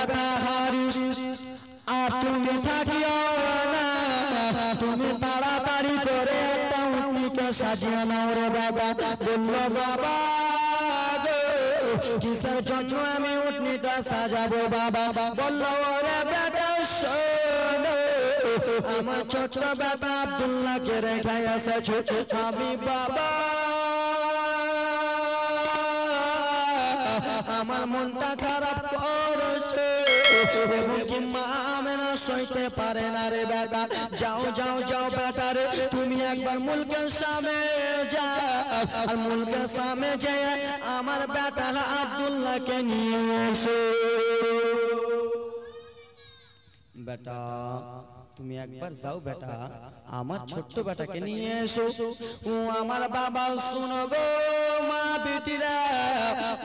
বেটা হারিস আর তুমি থাকিও না, তুমি তাড়াতাড়ি করে একটা উটনিকে সাজিয়ে নাও রে বাবা। বলল বাবা কিসের জন্য আমি উটনিটা সাজাবো বাবা? বলল ওরে বেটা শোনো, আমার ছোট বেটা আব্দুল্লাহকে রেখে এসেছো আমি বাবা, আমার মনটা খারাপ করছে এবং কি মা আমেনা সইতে পারে না রে বেটা। যাও যাও যাও বেটা রে, তুমি একবার মুলকের সামনে যাও, আর মুলকের সামনে যেয়ে আমার বেটা আব্দুল্লাহকে নিয়ে এসো। বেটা তুমি একবার যাও বেটা, আমার ছোট্ট বেটাকে নিয়ে এসো। ও আমার বাবা শুনো গো মা বেটিরা,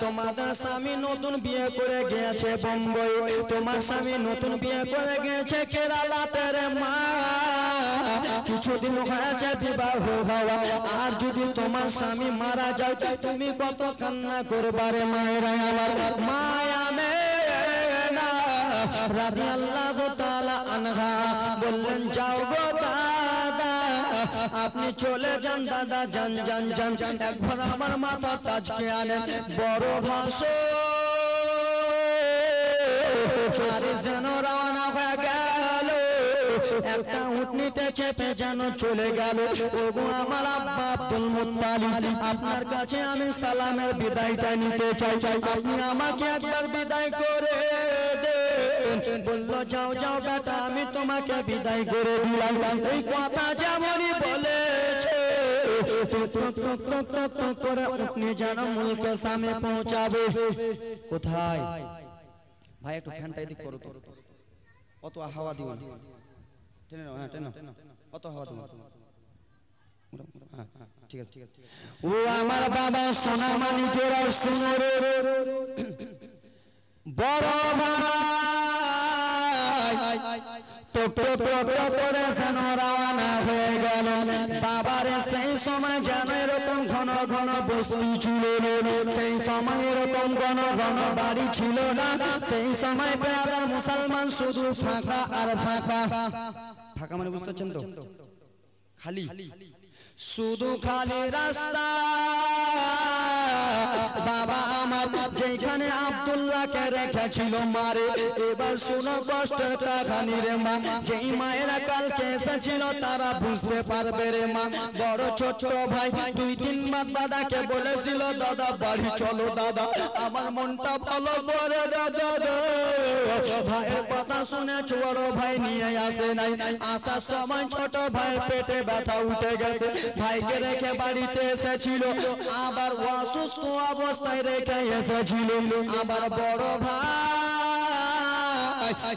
তোমাদের স্বামী নতুন বিয়ে করে গিয়েছে বোম্বই, তোমার স্বামী নতুন বিয়ে করে গিয়েছে কেরালাতে রে মা। কিছুদিন হয়েছে বিবাহ হওয়া, আর যদি তোমার স্বামী মারা যায় তুমি কত কান্না করবারে মায়েরা আমার। মায়া রাদিয়াল্লাহু তাআলা আনহা বললেন যাও গো দাদা, আপনি চলে যান দাদা, যান যান যান, একবার আমার মাথা তাজকে আনেন। বড় ভাষো আর যেন রওনা হয়ে গেল, একটা উটনিতে চেপে যেন চলে গেল। ওগো আমার আব্বা আব্দুল মুত্তালিব, আপনার কাছে আমি সালামের বিদায়টা নিতে চাই, আপনি আমাকে একবার বিদায় করে দেন। বলল যাও যাও বেটা, আমি তোমাকে বিদায় করে দিলাম। এই কথা যেমনই বলেছে করে উটনি যেন মুলকের সামনে পৌঁছাবে। কোথায় ভাই একটু ফ্যানটা এদিক করো তো, অত হাওয়া দিও না, টেনে নাও, হ্যাঁ টেনে নাও, অত হাওয়া দিও না, ঠিক আছে ঠিক আছে। ও আমার বাবা সোনা মানিকেরা শুনো রে, বড় ভাই টক টক টক করে যেন রওনা হয়ে গেল। বাবারে সেই সময় যেন এরকম ঘন ঘন বস্তি ছিল না, সেই সময় এরকম ঘন ঘন বাড়ি ছিল না, সেই সময় বেরাদার মুসলমান শুধু ফাঁকা আর ফাঁকা। ফাঁকা মানে বুঝতে পারছেন তো, খালি শুধু খালি রাস্তা। বাবা আমার যেখানে আব্দুল্লাহকে রেখেছিল মারে, এবার শুনো কষ্টের কাহিনী রে মা। যেই মায়েরা কালকে এসেছিল তারা বুঝতে পারবে রে মা। বড় ছোট ভাই 2-3 বার দাদাকে বলেছিল দাদা বাড়ি চলো দাদা, আমার মনটা ভালো করে দাদা। ভাইয়ের কথা শুনে বড় ভাই নিয়ে আসে নাই, আসার সময় ছোট ভাইয়ের পেটে ব্যথা উঠে গেছে, ভাইকে রেখে বাড়িতে এসেছিল, আবার অসুস্থ অবস্থায় রেখে এসেছিল। আবার বড় ভাই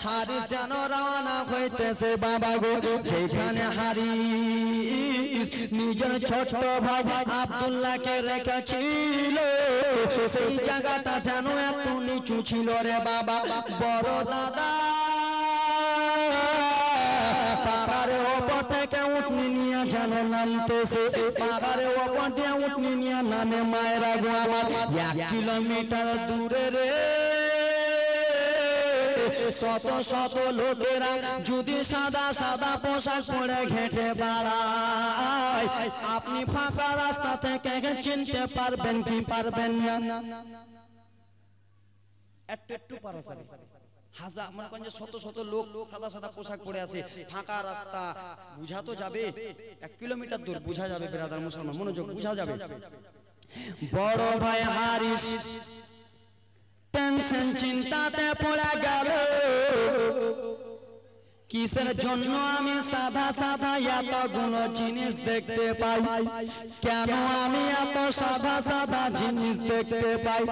হারিস যেন রওনা হইতেছে বাবা গো, যেখানে হারিস নিজের ছোট ভাই আব্দুল্লাহকে রেখেছিল, সেই জায়গাটা যেন এত নিচু ছিল রে বাবা। বড় দাদা পাহাড়ে ওপর থেকে উটনি নিয়ে যেন নামতেছে, পাহাড়ে ওপর দিয়ে উটনি নিয়ে নামে মায়েরা গো আমার। 1 কিলোমিটার দূরে রে শত শত লোকেরা যদি সাদা সাদা পোশাক পরে ঘেটে বেড়ায়, আপনি ফাঁকা রাস্তা থেকে চিনতে পারবেন কি পারবেন না? একটু পারা যাবে, হাজার মনে করেন যে শত শত লোক সাদা সাদা পোশাক পরে আছে, ফাঁকা রাস্তা, বুঝা তো যাবে 1 কিলোমিটার দূর, বুঝা যাবে ব্রাদার মুসলমান, মনোযোগ, বুঝা যাবে। বড় ভাই হারিস টেনশন চিন্তাতে পড়ে গেল, কিসের জন্য আমি সাদা সাদা এতগুলো জিনিস দেখতে পাই, কেন আমি এত সাদা সাদা জিনিস দেখতে পাই?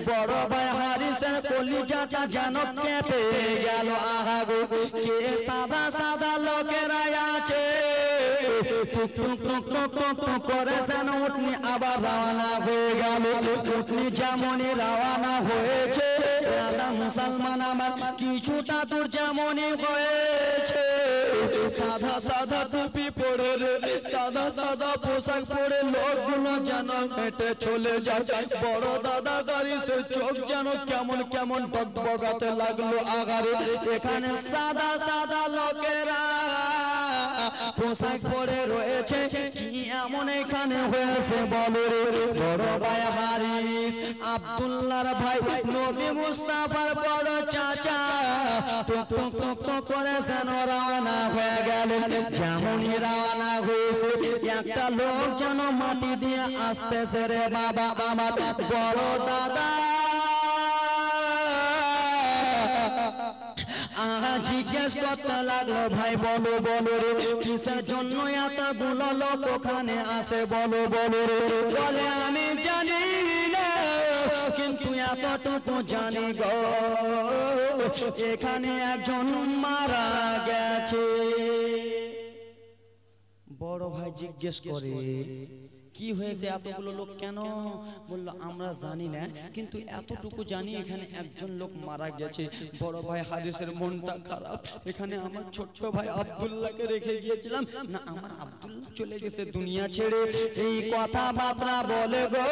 বড় ভাই হারিসের কলিজাটা যেন কেঁপে গেল। আহা গো, কে সাদা সাদা লোকেরা আছে, টুক টুক টুক টুক টুক টুক করে যেন উটনি আবার রওনা হয়ে গেল। উটনি যেমনই রওনা হয়েছে মুসলমান আমার কিছুটা দূর যেমনই হয়েছে সাদা সাদা টুপি পরে রে, সাদা সাদা পোশাক পরে লোকগুলো যেন হেঁটে চলে যায়। বড় দাদা গাড়ি সে চোখ যেন কেমন কেমন বকবকাতে লাগলো আগারে। এখানে সাদা সাদা লোকেরা পোশাক পরে রয়েছে, কি এমন এখানে হয়েছে বলো রে? বড় ভাই হারিস আব্দুল্লাহর ভাই নবী মুস্তাফার বড় চাচা টুক টুক টুক টুক করে যেন রওনা হয়ে গেল। যেমনই রওনা হয়েছে একটা লোক যেন মাটি দিয়ে আসতেছে রে বাবা আমার। বড় দাদা জিজ্ঞেস করতে লাগলো, ভাই বলো বলো রে, কিসের জন্য এতগুলো লোক ওখানে আসে বলো বলো রে? বলে আমি জানি না, কিন্তু এতটুকু জানি গো, এখানে একজন মারা গেছে। বড় ভাই জিজ্ঞেস করে, কি হয়েছে, এতগুলো লোক কেন? বললো আমরা জানি না, কিন্তু এতটুকু জানি এখানে একজন লোক মারা গেছে। বড় ভাই হারিসের মনটা খারাপ, এখানে আমার ছোট্ট ভাই আব্দুল্লাহকে রেখে গিয়েছিলাম, না আমার আব্দুল্লাহ চলে গেছে দুনিয়া ছেড়ে। এই কথাবার্তা বলে গো,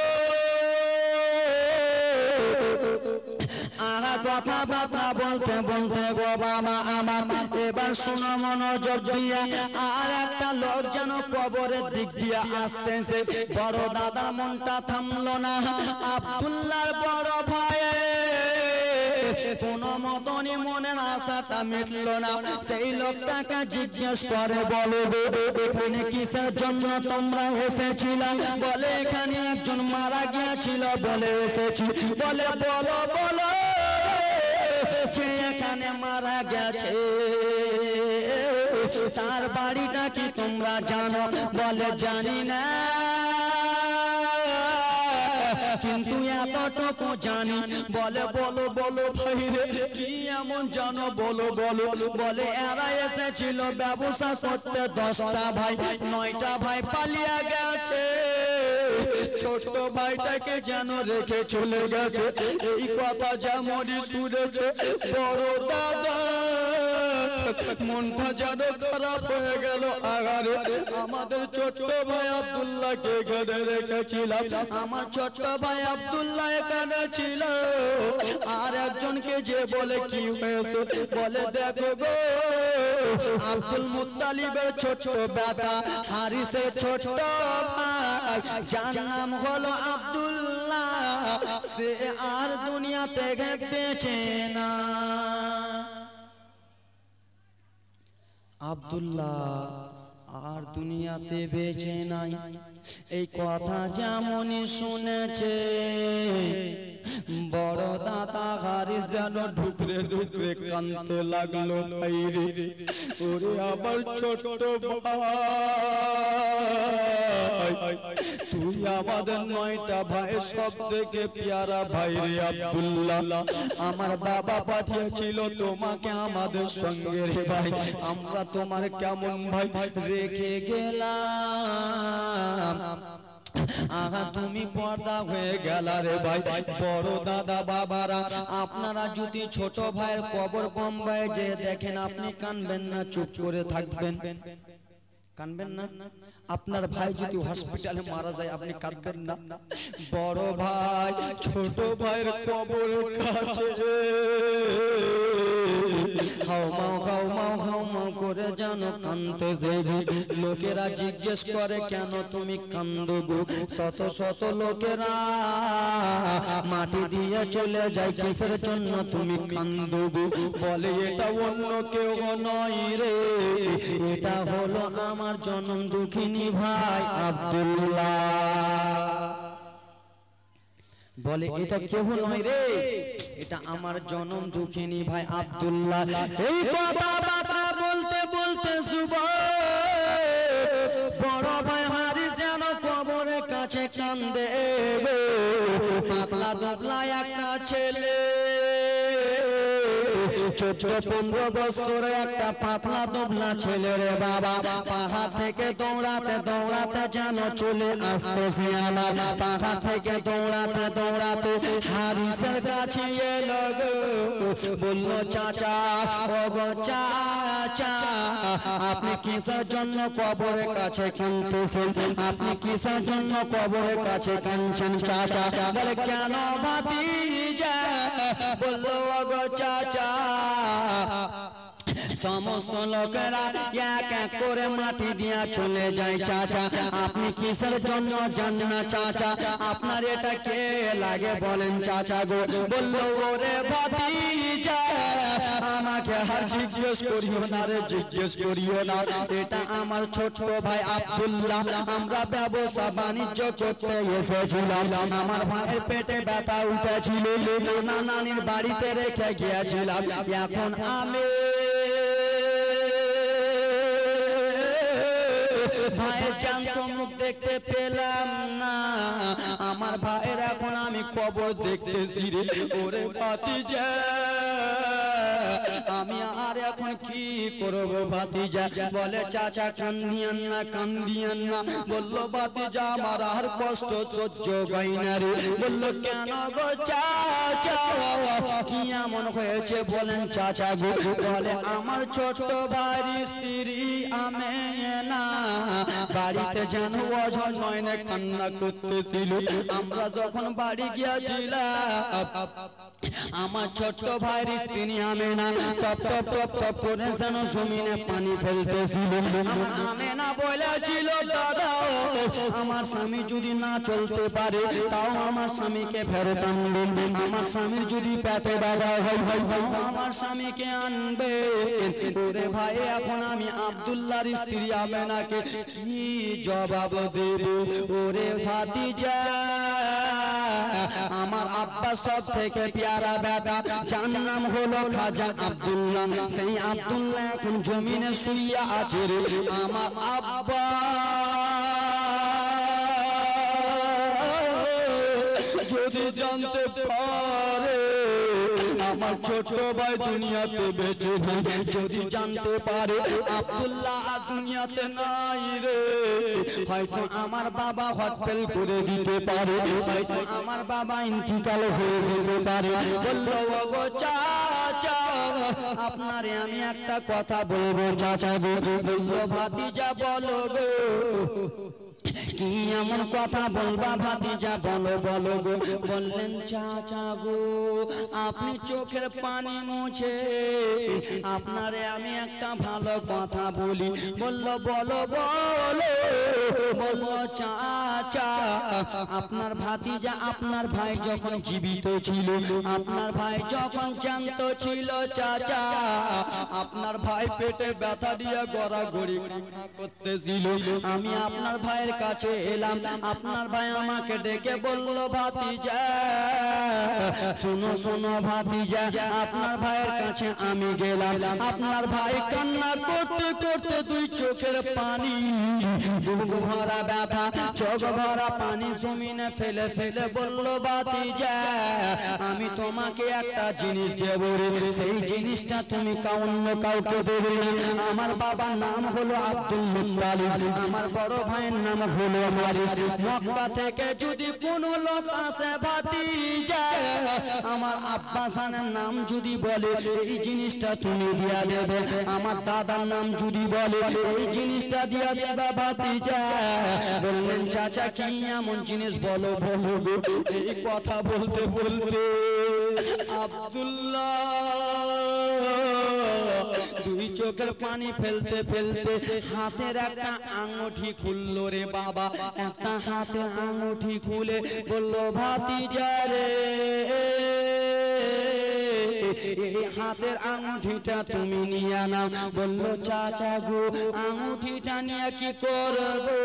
কথাবার্তা বলতে বলতে গো বাবা আমার, এবার শোনো মনোযোগ দিয়া, আর একটা লোক যেন কবরের দিক দিয়া আসতেছে। বড় দাদার মনটা থামলো না, আব্দুল্লাহর বড় ভাই কোনো মতনই মনের আশাটা মিটলো না। সেই লোকটাকে জিজ্ঞেস করে, বলো এখানে কিসের জন্য তোমরা এসেছিলে? বলে এখানে একজন মারা গিয়েছিল বলে এসেছি। বলে বলো বলো যে এখানে মারা গেছে তার বাড়িটা কি তোমরা জানো? বলে জানি না, কিন্তু এতটুকু জানি। বলে বলো বলো ভাই রে, কি এমন জানো বলো বলো? বলে এরা এসেছিল ব্যবসা করতে, 10টা ভাই 9টা ভাই পালিয়ে গেছে, ছোট ভাইটাকে যেন রেখে চলে গেছে। এই কথা যেমনই শুনেছে বড় দাদা মনটা যেন খারাপ হয়ে গেল আগারে। আমাদের ছোট ভাই আব্দুল্লাহকে এখানে রেখেছিলাম, আমার ছোট ভাই আব্দুল্লাহ এখানে ছিল। আর একজনকে যে বলে কি হয়েছে? বলে দেখো গো, আব্দুল মুত্তালিবের ছোট বেটা হারিসের ছোট ভাই, যার নাম হলো আব্দুল্লাহ, সে আর দুনিয়াতে বেঁচে না। আব্দুল্লাহ আর দুনিয়াতে বেঁচে নাই, এই কথা যেমনই শুনেছে বড় দাদা হারিস যেন ঢুকরে ঢুকরে কাঁদতে লাগলো। ভাই রে, ওরে আবার ছোট ভাই, তুই আমাদের 9টা ভাই সব থেকে পেয়ারা ভাই রে আব্দুল্লাহ, আমার বাবা পাঠিয়েছিল তোমাকে আমাদের সঙ্গে রে ভাই, আমরা তোমার কেমন ভাই রেখে গেলাম, আগা তুমি পর্দা হয়ে গেলা রে ভাই। বড় দাদা বাবারা, আপনারা যদি ছোট ভাইয়ের কবর বোম্বাই যে দেখেন, আপনি কানবেন না, চুপ করে থাকবেন? কানবেন না? আপনার ভাই যদি হসপিটালে মারা যায় আপনি কাঁদবেন না? বড় ভাই ছোট ভাইয়ের কবরের কাছে হাউমাউ হাউমাউ হাউমাউ করে জানো কাঁদতেছে। লোকেরা জিজ্ঞেস করে কেন তুমি কাঁদো গো? শত শত লোকেরা মাটি দিয়ে চলে যায়, কিসের জন্য তুমি কাঁদো গো? বলে এটা অন্য কেউ নয় রে, এটা হলো আমার জনম দুঃখিনী ভাই আব্দুল্লাহ। বলে এটা কেউ নয় রে, এটা আমার জনম দুঃখিনী ভাই আব্দুল্লাহ। এই কথাবার্তা বলতে বলতে বড় ভাই হারিস যেন কবরের কাছে কান্দে। পাতলা দুবলা একটা ছেলে, 14-15 বছরে একটা পাতলা দুবলা ছেলে রে বাবা, পাহাড় থেকে দৌড়াতে দৌড়াতে যেন চলে আসতেছে আমার। পাহাড় থেকে দৌড়াতে দৌড়াতে হারিসের কাছে এলো গো, বললো চাচা ও গো চাচা, চাচা আপনি কিসের জন্য কবরের কাছে কাঁদতেছেন আপনি কিসের জন্য কবরের কাছে কাঁদছেন চাচা বলে কেন ভাতিজা বলল ওগো চাচা সমস্ত লোকেরা এক এক করে মাটি দিয়া চলে যায় চাচা আপনি কিসের জন্য জান না চাচা আপনার এটা কে লাগে বলেন চাচা গো বলল ওরে ভাতিজা আমাকে আর জিজ্ঞেস করিও না রে জিজ্ঞেস করিও না এটা আমার ছোট ভাই আব্দুল্লাহ আমরা ব্যবসা বাণিজ্য করতে এসেছিলাম আমার ভাইয়ের পেটে ব্যথা উঠেছিল নানা নানির বাড়িতে রেখে গিয়েছিলাম এখন আমি ভাইয়ের জ্যান্ত মুখ দেখতে পেলাম না আমার ভাইয়ের এখন আমি কবর দেখতেছি রে ওরে ভাতিজা আমি আর এখন কি করব ভাতিজা বলে চাচা কান্দিয়েন না বলল ভাতিজা আমার আর কষ্ট সহ্য হয় না রে বলল কেন গো চাচা কি এমন হয়েছে বলেন চাচা গো বলে আমার ছোট ভাইয়ের স্ত্রী আমেনা বাড়িতে যেন অঝর নয়নে কান্না করতেছিল আমরা যখন বাড়ি গিয়েছিলাম আমার ছোট ভাইয়ের স্ত্রী Amena top top top top করে যেন জমিনে পানি ফেলতেছিল আমার আমেনা বলেছিল দাদা আমার স্বামী যদি না চলতে পারে তাও আমার স্বামীকে ফেরত আনবেন আমার স্বামীর যদি পেটে বাধা হয় আমার স্বামীকে আনবে ওরে ভাই এখন আমি আব্দুল্লাহর স্ত্রী আমেনাকে কি জবাব দেব ওরে ভাতিজা আমার আব্বা সব থেকে প্যারা বেটা যার নাম হলো খাজা আব্দুল্লাহ সেই আব্দুল্লাহ এখন জমিনে শুইয়া আছে রে আমার আব্বা যদি জানতে পারে আমার ছোট ভাই দুনিয়াতে বেঁচে নেই যদি জানতে পারে আব্দুল্লাহ দুনিয়াতে নাই রে হয়তো আমার বাবা হটফেল করে দিতে পারে হয়তো আমার বাবা ইন্তিকাল হয়ে যেতে পারে বলল ওগো চাচা আপনারে আমি একটা কথা বলবো চাচা গো বলল ভাতিজা বলো গো কি এমন কথা বলবা ভাতিজা বলো বলো গো বললেন চাচা গো আপনি চোখের পানি মুছে আপনারে আমি একটা ভালো কথা বলি বলল বলো বলো বলল চাচা আপনার ভাতিজা আপনার ভাই যখন জীবিত ছিল আপনার ভাই যখন জ্যান্ত ছিল চাচা আপনার ভাই পেটে ব্যথা দিয়ে গড়াগড়ি করতেছিল আমি আপনার ভাইয়ের কাছে এলাম আপনার ভাই আমাকে ডেকে বলল ভাতিজা শুনো শুনো ভাতিজা আপনার ভাইয়ের কাছে আমি গেলাম আপনার ভাই কান্না করতে করতে দুই চোখের পানি বুক ভরা ব্যথা চোখ ভরা পানি জমিনে ফেলে ফেলে বলল ভাতিজা আমি তোমাকে একটা জিনিস দেব রে সেই জিনিসটা তুমি অন্য কাউকে দেবে না আমার বাবার নাম হলো আব্দুল মুত্তালিব আমার বড় ভাইয়ের নাম হলো হারিস মক্কা থেকে যদি কোনো লোক আসে ভাতিজা আমার আব্বা জানের নাম যদি বলে এই জিনিসটা তুমি দিয়া দেবে আমার দাদার নাম যদি বলে এই জিনিসটা দিয়া দেবে ভাতিজা বললেন চাচা কি এমন জিনিস বলো বলো গো এই কথা বলতে বলতে আব্দুল্লাহ দুই চোখের পানি ফেলতে ফেলতে হাতের একটা আঙ্গুঠি খুললো রে বাবা একটা হাতের আঙ্গুঠি খুলে বললো ভাতিজা রে এই হাতের আঙ্গুঠিটা তুমি নিয়ে নাও বললো চাচা গো আঙ্গুঠিটা নিয়ে কি করবো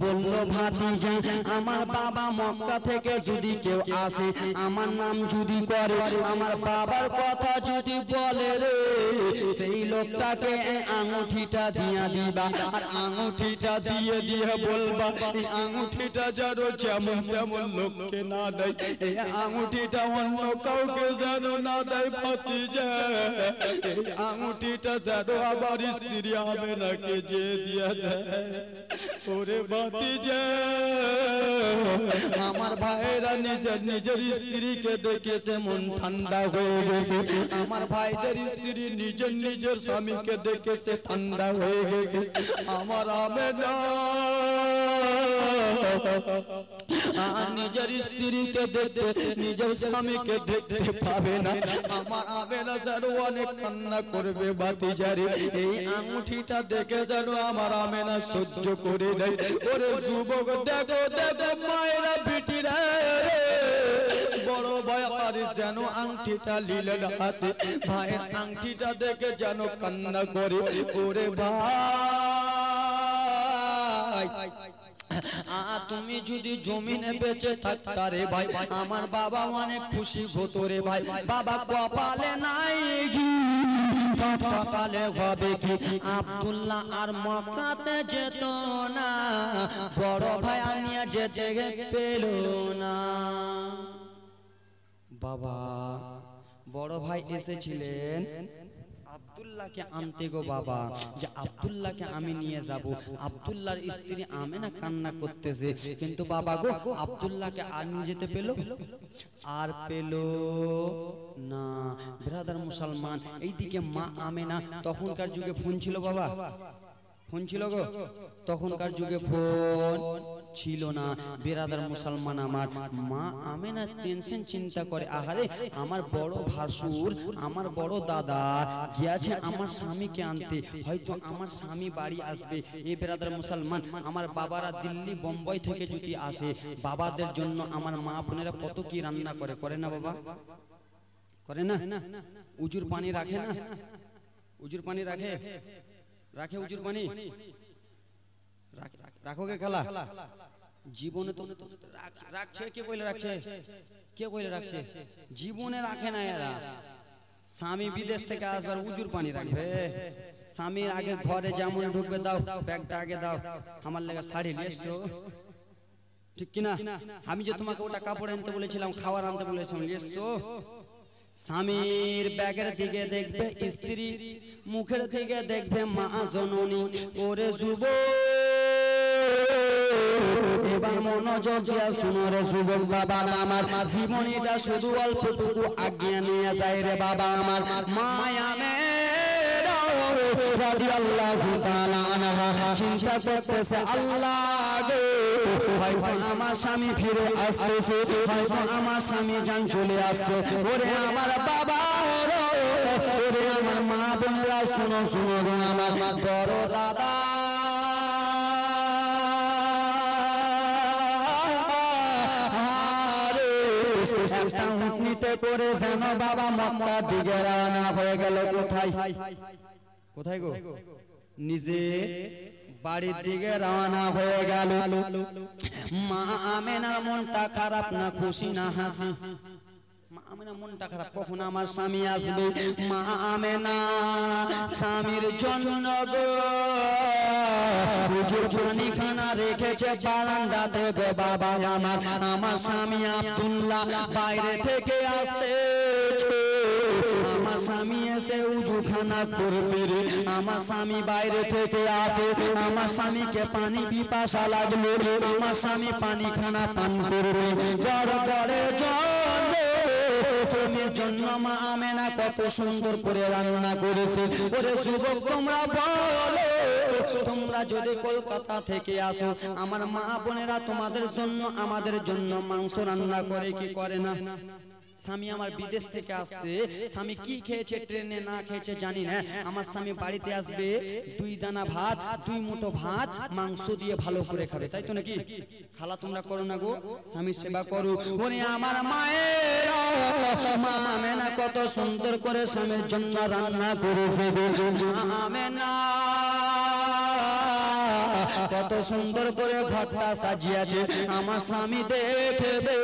বললো ভাতিজা আমার বাবা মক্কা থেকে যদি কেউ আসে আমার নাম যদি করে আমার বাবার কথা যদি বলে রে সেই লোকটাকে আঙ্গুঠিটা দিয়া দিবা আর আঙ্গুঠিটা দিয়ে দিয়ে বলবা এই আঙ্গুঠিটা যেন যেমন তেমন লোককে না দেয় এই আঙ্গুঠিটা অন্য কাউকে যেন না দেয় ভাতিজা, এই আংটিটা যেন আমার স্ত্রী আমেনাকে যে দিয়া দেয়। ওরে ভাতিজা, আমার ভাইরা নিজের নিজের স্ত্রীকে দেখেছে মন ঠান্ডা হয়ে গেছে। আমার ভাইদের স্ত্রী নিজের নিজের স্বামীকে দেখেছে ঠান্ডা হয়ে গেছে। আমার আমেনা নিজের স্ত্রীকে দেখতে নিজের স্বামীকে দেখতে পাবে না। আমার আমেনা যেন অনেক কান্না করবে ভাতিজারে, এই আঙুঠিটা দেখে যেন আমার আমেনা সহ্য করে নেয়। ওরে যুবক দেখো দেখো মায়েরা বিটিরা, বড় ভাই হারিস যেন আংটিটা নিলেন হাতে, ভাইয়ের আংটিটা দেখে যেন কান্না করে। ওরে ভাই, তুমি যদি জমিনে বেঁচে থাকতা রে ভাই, আমার বাবা অনেক খুশি হতো রে ভাই। বাবা কপালে নাই কপালে হবে কি, আব্দুল্লাহ আর মক্কাতে যেত না, বড় ভাই আনিয়া যেতে পেল না। বাবা বড় ভাই এসেছিলেন আব্দুল্লাহকে আনতে গো বাবা, যে আব্দুল্লাহকে আমি নিয়ে যাব। আব্দুল্লাহর স্ত্রী আমেনা কান্না করতেছে, কিন্তু বাবা গো আব্দুল্লাহকে আর নিয়ে যেতে পেল আর পেল না। ব্রাদার মুসলমান, এইদিকে মা আমেনা, তখনকার যুগে ফোন ছিল বাবা, ফোন ছিল গো, তখনকার যুগে ফোন ছিল না। বেরাদার মুসলমান, আমার মা আমেনা টেনশন চিন্তা করে, আহারে আমার বড় ভাসুর আমার বড় দাদা গিয়েছে আমার স্বামীকে আনতে, হয়তো আমার স্বামী বাড়ি আসবে। এই বেরাদার মুসলমান, আমার বাবারা দিল্লি বোম্বাই থেকে যদি আসে, বাবাদের জন্য আমার মা বোনেরা কত কি রান্না করে, করে না বাবা, করে না? উজুর পানি রাখে না, উজুর পানি রাখে, রাখে উজুর পানি, রাখোগে খালা জীবনে তো রাখছে, কে কইলে রাখছে, কে কইলে রাখছে, জীবনে রাখে না এরা। স্বামী বিদেশ থেকে আসবার উজুর পানি রাখবে, স্বামীর আগে ঘরে যেমন ঢুকবে, দাও ব্যাগটা আগে দাও, আমার লেগে শাড়ি নিয়ে এসছো, ঠিক কিনা? আমি যে তোমাকে ওটা কাপড় আনতে বলেছিলাম, খাবার আনতে বলেছিলাম, নিয়ে এসছো। স্বামীর ব্যাগের দিকে দেখবে স্ত্রী, মুখের দিকে দেখবে মা জননী। ওরে যুবক, এবার মনোযোগ দিয়া শুনো রে যুবক বাবা আমার, জীবনীটা শুধু অল্পটুকু আগিয়ে নিয়ে যায় রে বাবা আমার। মায়ামে রাদিয়াল্লাহু তাআলা আনহা চিন্তা করতেছে, আল্লাহ গো হয়তো আমার স্বামী ফিরে আসতেছে, হয়তো আমার স্বামী জান চলে আসছে। ওরে আমার বাবা, ওরে আমার মা বোনেরা, শুনো শুনো গো আমার বড় দাদা একটা উটনিতে করে যেন বাবা মক্কার দিকে রওনা হয়ে গেল। কোথায়, কোথায় গো? নিজে বাড়ির দিকে রওনা হয়ে গেল। মা আমেনার মনটা খারাপ না খুশি না হাসি? মা আমেনা মনটা খারাপ, কখন আমার স্বামী আসবে। মা আমেনা স্বামীর জন্য গো উজুর পানিখানা রেখেছে বারান্দাতে গো বাবা আমার। আমার স্বামী আব্দুল্লাহ বাইরে থেকে আসতে, আমার স্বামী এসে উজুখানা করবে রে। আমার স্বামী বাইরে থেকে আসে, আমার স্বামীকে পানি পিপাসা লাগলো, আমার স্বামী পানিখানা পান করবে। বড় বড় জল স্বামীর জন্য মা আমেনা কত সুন্দর করে রান্না করেছে। ওরে যুবক তোমরা বলো, তোমরা যদি কলকাতা থেকে আসো, আমার মা বোনেরা তোমাদের জন্য আমাদের জন্য মাংস রান্না করে কি করে না? স্বামী আমার বিদেশ থেকে আসছে, স্বামী কি খেয়েছে ট্রেনে না খেয়েছে জানি না, আমার স্বামী বাড়িতে আসবে, 2 দানা ভাত 2 মুঠো ভাত মাংস দিয়ে ভালো করে খাবে, তাই তো নাকি? খালা তোমরা করো না গো, স্বামীর সেবা করো। ওরে আমার মায়ের মা আমেনা কত সুন্দর করে স্বামীর জন্য রান্না করেছে গো। আমেনা কত সুন্দর করে ঘরটা সাজিয়েছে, আমার স্বামী দেখবে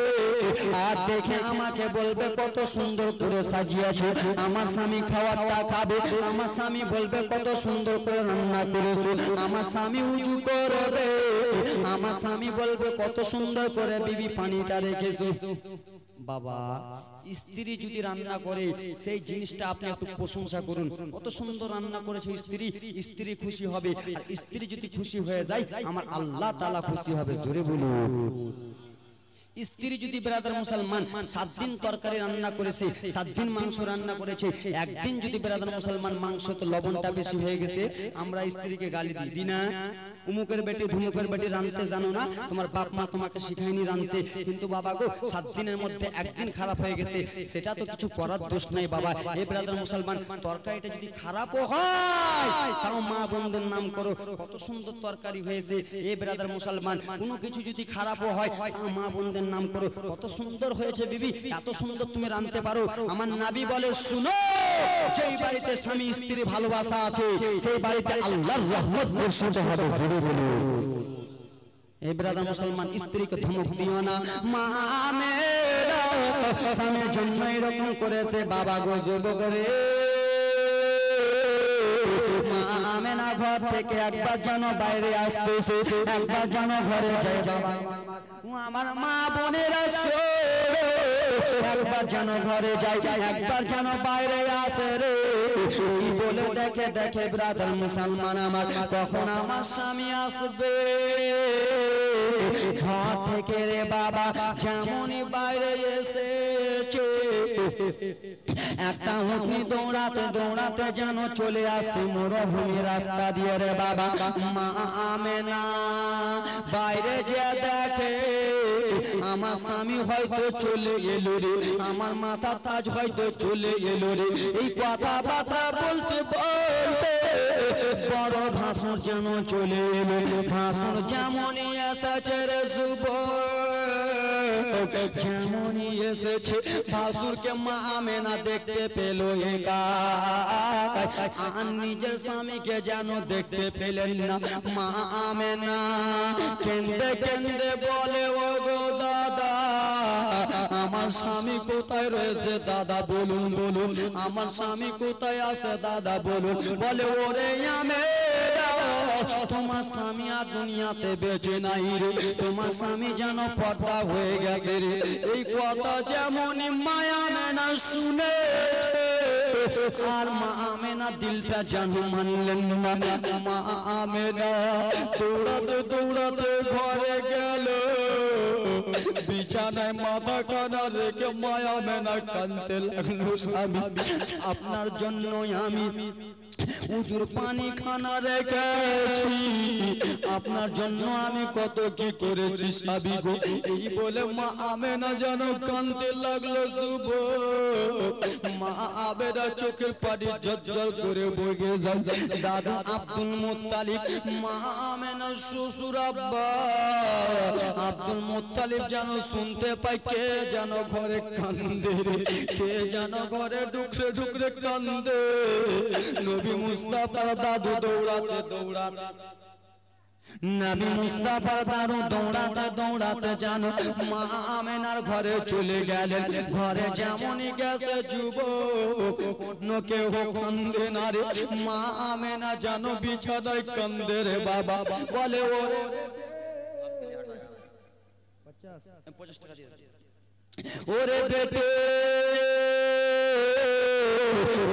আর দেখে আমাকে বলবে কত সুন্দর করে সাজিয়েছে। আমার স্বামী খাওয়াটা খাবে, আমার স্বামী বলবে কত সুন্দর করে রান্না করেছে। আমার স্বামী উজু করবে, আমার স্বামী বলবে কত সুন্দর করে বিবি পানিটা রেখেছে। বাবা স্ত্রী যদি রান্না করে সেই জিনিসটা আপনি একটু প্রশংসা করুন, কত সুন্দর রান্না করেছে স্ত্রী, স্ত্রী খুশি হবে। আর স্ত্রী যদি খুশি হয়ে যায় আমার আল্লাহ তাআলা খুশি হবে। জোরে বলুন। স্ত্রী যদি ব্রাদার মুসলমান 7 দিন তরকারি রান্না করেছে, 7 দিন মাংস রান্না করেছে, একদিন যদি ব্রাদার মুসলমান মাংসতে লবণটা বেশি হয়ে গেছে, আমরা স্ত্রীকে গালি দিই না, উমুকের বেটি ধুমুকের বেটি রাঁধতে জানো না, তোমার বাপ মা তোমাকে শিখায়নি রাঁধতে। কিন্তু বাবা গো 7 দিনের মধ্যে একদিন খারাপ হয়ে গেছে, সেটা তো কিছু করার দোষ নাই বাবা। এই ব্রাদার মুসলমান তরকারিটা যদি খারাপও হয় তাও মা বোনদের নাম করো, কত সুন্দর তরকারি হয়েছে। এই ব্রাদার মুসলমান কোনো কিছু যদি খারাপও হয় তাও মা বোনদের নাম করো, কত সুন্দর হয়েছে বিবি, এত সুন্দর তুমি রাঁধতে পারো। আমার নবী বলে শুনো, যেই বাড়িতে স্বামী স্ত্রী ভালোবাসা আছে সেই বাড়িতে আল্লাহর রহমত বর্ষিত হবে। জোরে বলুন। এই ব্রাদার মুসলমান স্ত্রীকে ধমক দিও না, মা মেরা স্বামীর জন্য এরকম করেছে বাবা গো যুবক রে। মা আমেনা ঘর থেকে একবার যেন বাইরে আসতেছে, একবার যেন ঘরে যায় বাবা। আমার মা বোনেরা একবার যেন ঘরে যায়, একবার যেন বাইরে আসে রে। এই বলে দেখে দেখে ব্রাদার মুসলমান আমার কখন আমার স্বামী আসবে ঘর থেকে রে বাবা। যেমনই বাইরে এসেছে একটা উটনি দৌড়াতে দৌড়াতে যেন চলে আসে মরুভূমি রাস্তা দিয়ে রে বাবা। মা আমেনা বাইরে যে দেখে আমার স্বামী হয়তো চলে এলো রে, আমার মাথা তাজ হয়তো চলে এলো রে। এই কথাবার্তা বলতে বলতে বড় ভাষণ যেন চলে এলো। ভাষণ যেমনই এসেছে রে যুবক, যেমনই এসেছে ভাসুরকে মা আমেনা দেখতে পেল একা, আর নিজের স্বামীকে যেন দেখতে পেলেন না। মা আমেনা কেন্দে কেন্দে বলে ও গো দাদা আমার স্বামী কোথায় রয়েছে দাদা বলুন বলুন, আমার স্বামী কোথায় আছে দাদা বলুন। বলে ওরে আমেনা তোমার স্বামী আর দুনিয়াতে বেঁচে নাই রে, তোমার স্বামী যেন পর্দা হয়ে গেছে রে। এই কথা যেমনই মা আমেনা শুনে আর মা আমেনা দিলটা যেন মানলেন না। মা আমেনা দৌড়াতে দৌড়াতে ঘরে গেল, বিছানায় মাথা কানা রেখে মা আমেনা কাঁদতে লাগলো, স্বামী আপনার জন্য আমি উজুর পানি খানা রেখেছি, আপনার জন্য আমি কত কি করেছি স্বামী গো। এই বলে মা আমেনা যেন কাঁদতে লাগলো যুবক। মা আমেনা চোখের পানি ঝরঝর করে বয়ে যায়। দাদা আব্দুল মুত্তালিব মা আমেনা শ্বশুর আব্বা আব্দুল মুত্তালিব যেন শুনতে পায় কে যেন ঘরে কান্দে রে, কে যেন ঘরে ঢুকরে ঢুকরে কান্দে। নবী মুস্তাফার দাদু দৌড়াতে দৌড়াতে নবী মুস্তাফার দাদু দৌড়াতে দৌড়াতে জানো মা আমেনার ঘরে চলে গেলেন। ঘরে যেমনই গেছে যুবক অন্য কেউ কান্দে না রে, মা আমেনা জানো বিছানায় কান্দে রে বাবা। বলে ওরে 50 টাকা দিয়ে ওরে বেটে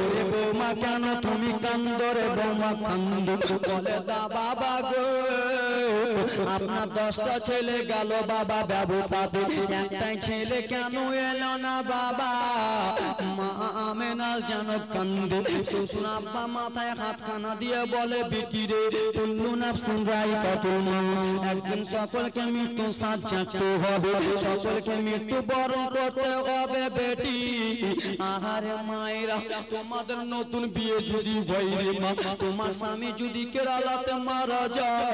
ওরে বৌমা কেন তুমি কান্দো রে বৌমা কান্দো। বলে দা বাবা গো আপনার 10টা ছেলে গেল বাবা ব্যবসাতে, একটাই ছেলে কেন এলো না বাবা। মা আমেনা যেন কান্দে। শ্বশুর আব্বা মাথায় হাতখানা দিয়ে বলে বিটি রে কুল্লু নাফসিন যায়কাতুল মউত, একদিন সকলকে মৃত্যু স্বাদ চাখতে হবে, সকলকে মৃত্যু বরণ করতে হবে বেটি। আহারে মায়েরা তোমাদের নতুন বিয়ে যদি হয় রে মা, তোমার স্বামী যদি কেরালাতে মারা যায়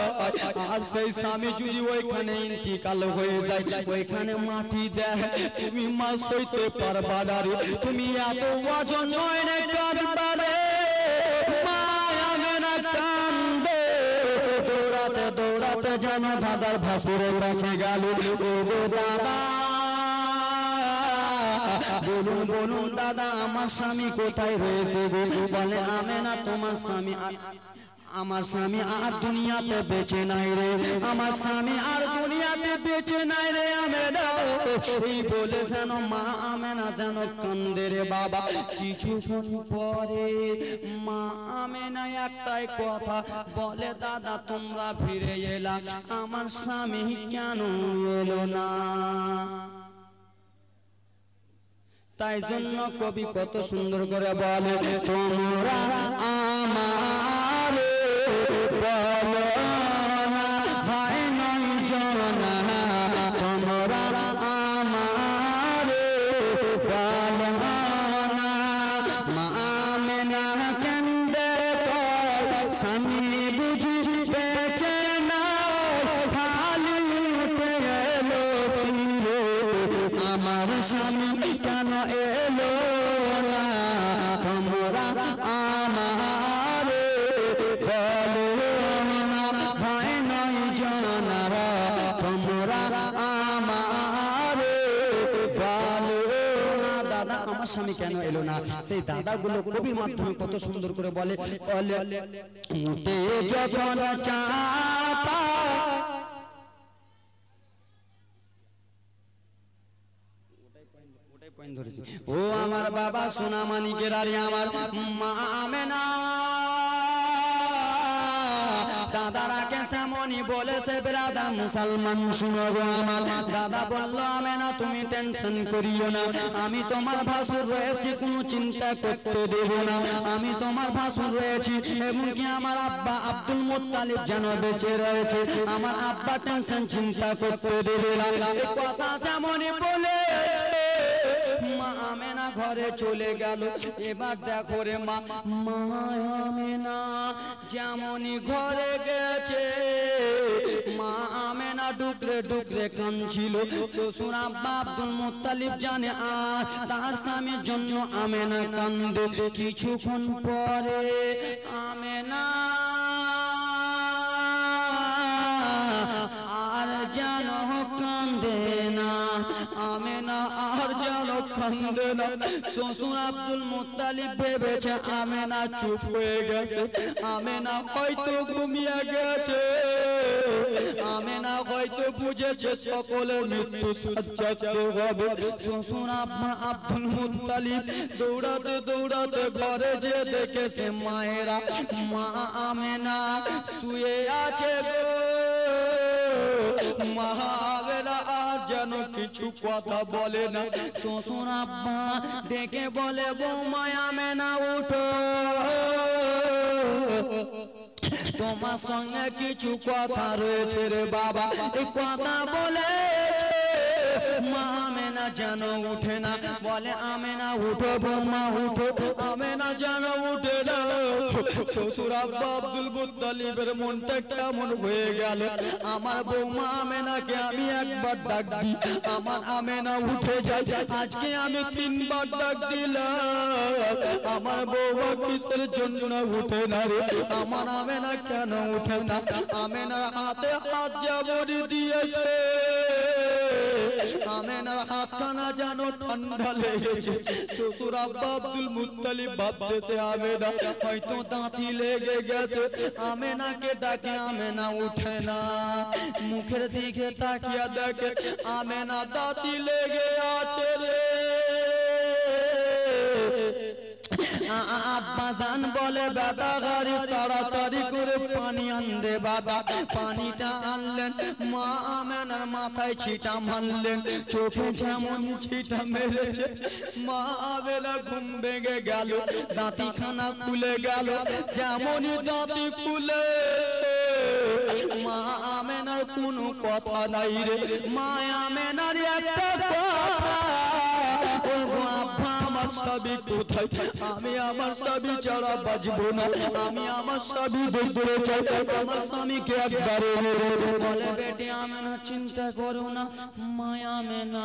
আর সেই স্বামী যদি ওইখানে ইন্তিকাল হয়ে যায়, ওইখানে মাটি দেয়, তুমি মা সইতে পারবা না রে, তুমি এত ওজন নয় রে কাঁদবা রে। মা আমেনা কান্দে। দৌড়াতে দৌড়াতে যেন দাদার ভাসুরের কাছে গেল। ও দাদা বলুন বলুন দাদা আমার স্বামী কোথায় রয়েছে গো। বলে আমেনা তোমার স্বামী আমার স্বামী আর দুনিয়াতে বেঁচে নাই রে, আমার স্বামী আর দুনিয়াতে বেঁচে নাই রে আমেনা এই বলে যেন মা আমেনা যেন কান্দে রে বাবা। কিছুক্ষণ পরে মা আমেনা একটাই কথা বলে, দাদা তোমরা ফিরে এলা, আমার স্বামী কেন এলো না? তাই জন্য কবি কত সুন্দর করে বলে, তোমরা আমার বলো না হয় নয় জনা, তোমরা আমার বলো না। মা আমেনা কান্দে স্বামী বুঝি বেঁচে না, খালি উঠে এলো ফিরে, আমার স্বামী কেন এলো না? তোমরা আমার বলো না হয় নয় জানারা, তোমরা আমার বলো না। দাদা আমার স্বামী কেন এলো না? সেই দাদাগুলো কবির মাধ্যমে কত সুন্দর করে বলে, উঠে যখন চাপা ও আমার বাবা সোনা মানিকের আরে আমার মা আমেনা দাদারা কেমনই বলেছে ব্রাদার মুসলমান শুনো গো আমার। দাদা বললো আমেনা তুমি টেনশন করিও না, আমি তোমার ভাসুর রয়েছি, কোনো চিন্তা করতে দেব না, আমি তোমার ভাসুর রয়েছি। এমনকি আমার আব্বা আব্দুল মুত্তালিব যেন বেঁচে রয়েছে, আমার আব্বা টেনশন চিন্তা করতে দেবে না। এই কথা যেমনই বলে মা আমেনা ঘরে চলে গেল। এবার দেখো রে মা আমেনা যেমনই ঘরে গেছে, মা আমেনা ডুকরে ডুকরে কাঁদছিল। শ্বশুর আব্বা আব্দুল মুত্তালিব জানে আর তার স্বামীর জন্য আমেনা কান্দে। কিছুক্ষণ পরে আমেনা আর যেন কান্দে না, আমেনা আর যেন কান্দে না। শ্বশুর আব্দুল মুত্তালিব ভেবেছে আমেনা চুপ হয়ে গেছে, আমেনা হয়তো ঘুমিয়ে গেছে, আমেনা হয়তো বুঝেছে সকলের মৃত্যু সজ্জাতে হবে। শ্বশুর আব্বা আব্দুল মুত্তালিব দৌড়াতে দৌড়াতে ঘরে যে দেখেছে মায়েরা মা আমেনা শুয়ে আছে গো। মা আমেনা আর যেন কিছু কথা বলে না। শ্বশুর আব্বা ডেকে বলে বৌমা আমেনা উঠো, তোমার সঙ্গে কিছু কথা রয়েছে রে বাবা। এই কথা বলে মা আমেনা যেন উঠে না, বলে আমেনা উঠো বৌমা উঠো, আমেনা যেন উঠে না। শ্বশুর আব্বা আব্দুল মুত্তালিবের মনটা কেমন হয়ে গেল, আমার বৌমা আমেনাকে আমি একবার ডাক দিই, আমার আমেনা উঠে যায়। আজকে আমি 3 বার ডাক দিলাম, আমার বৌমা কিসের জন্য উঠে না রে? আমার আমেনা কেন উঠে না? আমেনার হাতে হাত যেমন দিয়েছে, আমেনার হাতখানা যেন ঠান্ডা লেগেছে। শ্বশুর আব্বা আব্দুল মুত্তালিব ভাবতেছে আমেনা হয়তো দাঁতি লেগে গেছে, আমেনাকে ডাকে আমেনা উঠে না। মুখের দিকে তাকিয়ে দেখে আমেনা দাঁতি লেগে আছে রে। আব্বা জান বলে বাবা গাড়ি তাড়াতাড়ি করে পানি আনবে বাবা। পানিটা আনলেন, মা আমেনার মাথায় ছিটা মারলেন, চোখে যেমন ছিটা মেরেছে মা আমেনা ঘুম ভেঙে গেল, দাঁতিখানা খুলে গেল। যেমনই দাঁতি খুলে মা আমেনার কোনো কথা নাই রে। মা আমেনার একটা কথা, ও আব্বা আমার স্বামী কোথায়? আমি আমার স্বামী ছাড়া বাঁচবো না, আমি আমার স্বামী দেখতে চাই, আমার স্বামীকে একবার বলে বেটি আমেনা চিন্তা করো না। মা আমেনা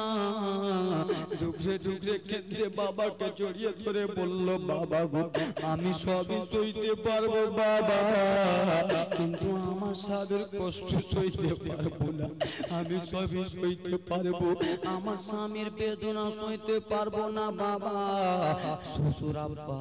ডুকরে ডুকরে কেঁদে বাবাকে জড়িয়ে ধরে বলল বাবা গো আমি সবই সইতে পারবো বাবা, কিন্তু আমার স্বামীর কষ্ট সইতে পারবো না। আমি সবই সইতে পারবো, আমার স্বামীর বেদনা সইতে পারবো না বাবা। শ্বশুর আব্বা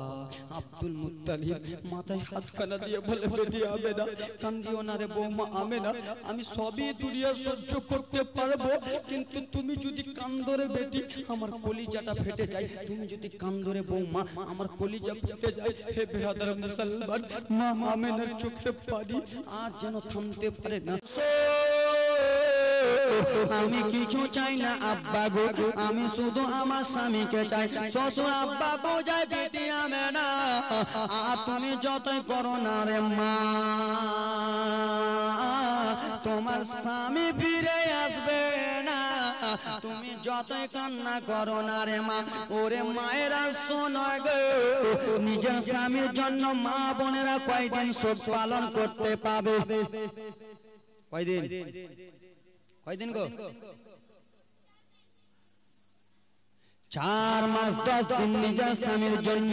আব্দুল মুত্তালিব মাথায় হাতখানা দিয়ে বলে বেটি আমেনা কান্দিও না রে বৌমা আমেনা, আমি সবই দুনিয়া সহ্য করতে পারবো, কিন্তু তুমি যদি কান্দরে বেটি আমার কলিজাটা ফেটে যায়, তুমি যদি কান্দরে বৌমা আমার কলিজা ফেটে যায়। হে বেরাদার মুসলমান, মা আমেনার চোখে পানি আর যেন থামতে পারে না। আমি কিছু চাই না আব্বা গো, আমি শুধু আমার স্বামীকে চাই। শ্বশুর আব্বা বোঝায় বেটি আমেনা, আর তুমি যতই করো না রে মা, তোমার স্বামী ফিরে আসবে না। তুমি যতই কান্না করো না রে মা, ওরে মায়েরা শোনো গো, নিজের স্বামীর জন্য মা বোনেরা কয়দিন শোক পালন করতে পাবে? কয়দিন? কয়দিন গো? 4 মাস 10 দিন নিজের স্বামীর জন্য।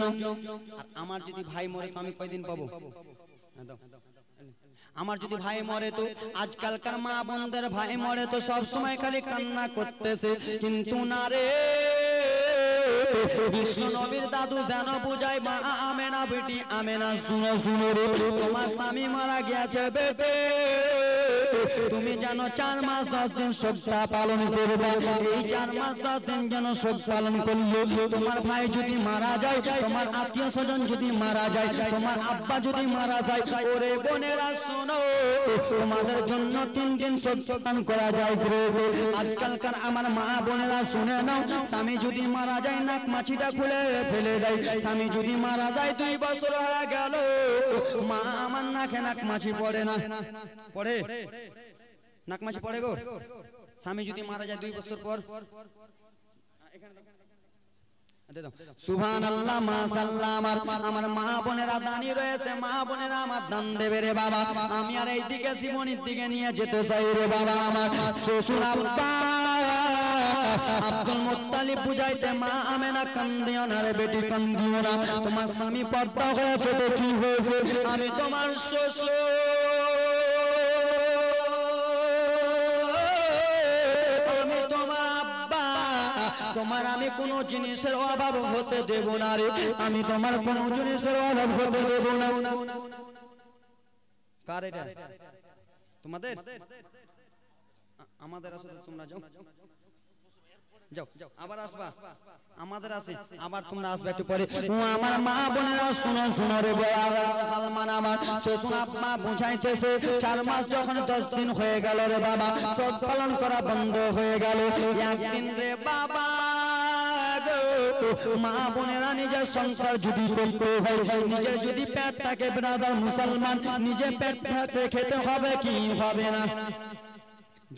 আর আমার যদি ভাই মরে তো আমি কয়দিন পাবো? আমার যদি ভাই মরে তো, আজকালকার মা বোনদের ভাই মরে তো সব সময় খালি কান্না করতেছে, কিন্তু না রে বিশ্ব নবীর দাদু যেন বুঝাই মা আমেনা বেটি আমেনা, শুনো শুনো রে, তোমার স্বামী মারা গেছে বেটে, তুমি যেন 4 মাস 10 দিন শোকটা পালন করবে। এই 4 মাস 10 দিন যেন শোক পালন করলে, তোমার ভাই যদি মারা যায়, তোমার আত্মীয় স্বজন যদি মারা যায়, তোমার আব্বা যদি মারা যায়, ওরে বোনেরা শোনো, তোমাদের জন্য 3 দিন শোক পালন করা যায়। আজকালকার আমার মা বোনেরা শুনে নাও, স্বামী যদি মারা যায় নাক মাছিটা খুলে ফেলে দেয়। স্বামী যদি মারা যায় 2 বছর হয়ে গেল, মা আমার নাকে নাক মাছি পড়ে না? পড়ে? নাক মাছি পড়ে গো? স্বামী যদি মারা যায় 2 বছর পর, সুবহানাল্লাহ মাশাআল্লাহ, আমার মা বোনেরা দানি রয়েছে, মা বোনেরা আমার দান দেবে রে বাবা। আমি আর এই দিকে জীবনের দিকে নিয়ে যেতে চাই রে বাবা। আমার শ্বশুর আব্বা আব্দুল মুত্তালিব বুঝাইতে মা আমেনা কান্দিও না রে বেটি কান্দিও না, তোমার স্বামী পর্দা হয়েছে তো কি হয়েছে, আমি তোমার শ্বশুর, আমি তোমার আব্বা, তোমার আমি কোনো জিনিসের অভাব হতে দেব না রে, আমি তোমার কোনো জিনিসের অভাব হতে দেব না। কার এটা? তোমাদের? আমাদের আছে, তোমরা যাও যাও আবার আসবা, আমাদের আছে আবার তোমরা আসবে একটু পরে। আমার মা বোনেরা শুনো শুনো রে সালমান, আমার শ্বশুর আব্বা বুঝাইতেছে 4 মাস যখন 10 দিন হয়ে গেল রে বাবা, শোক পালন করা বন্ধ হয়ে গেল। একদিন রে বাবা মা বোনেরা নিজের সংসার যদি করতে হয়, নিজের যদি পেট থাকে ব্রাদার মুসলমান, নিজের পেট থাকতে খেতে হবে কি হবে না?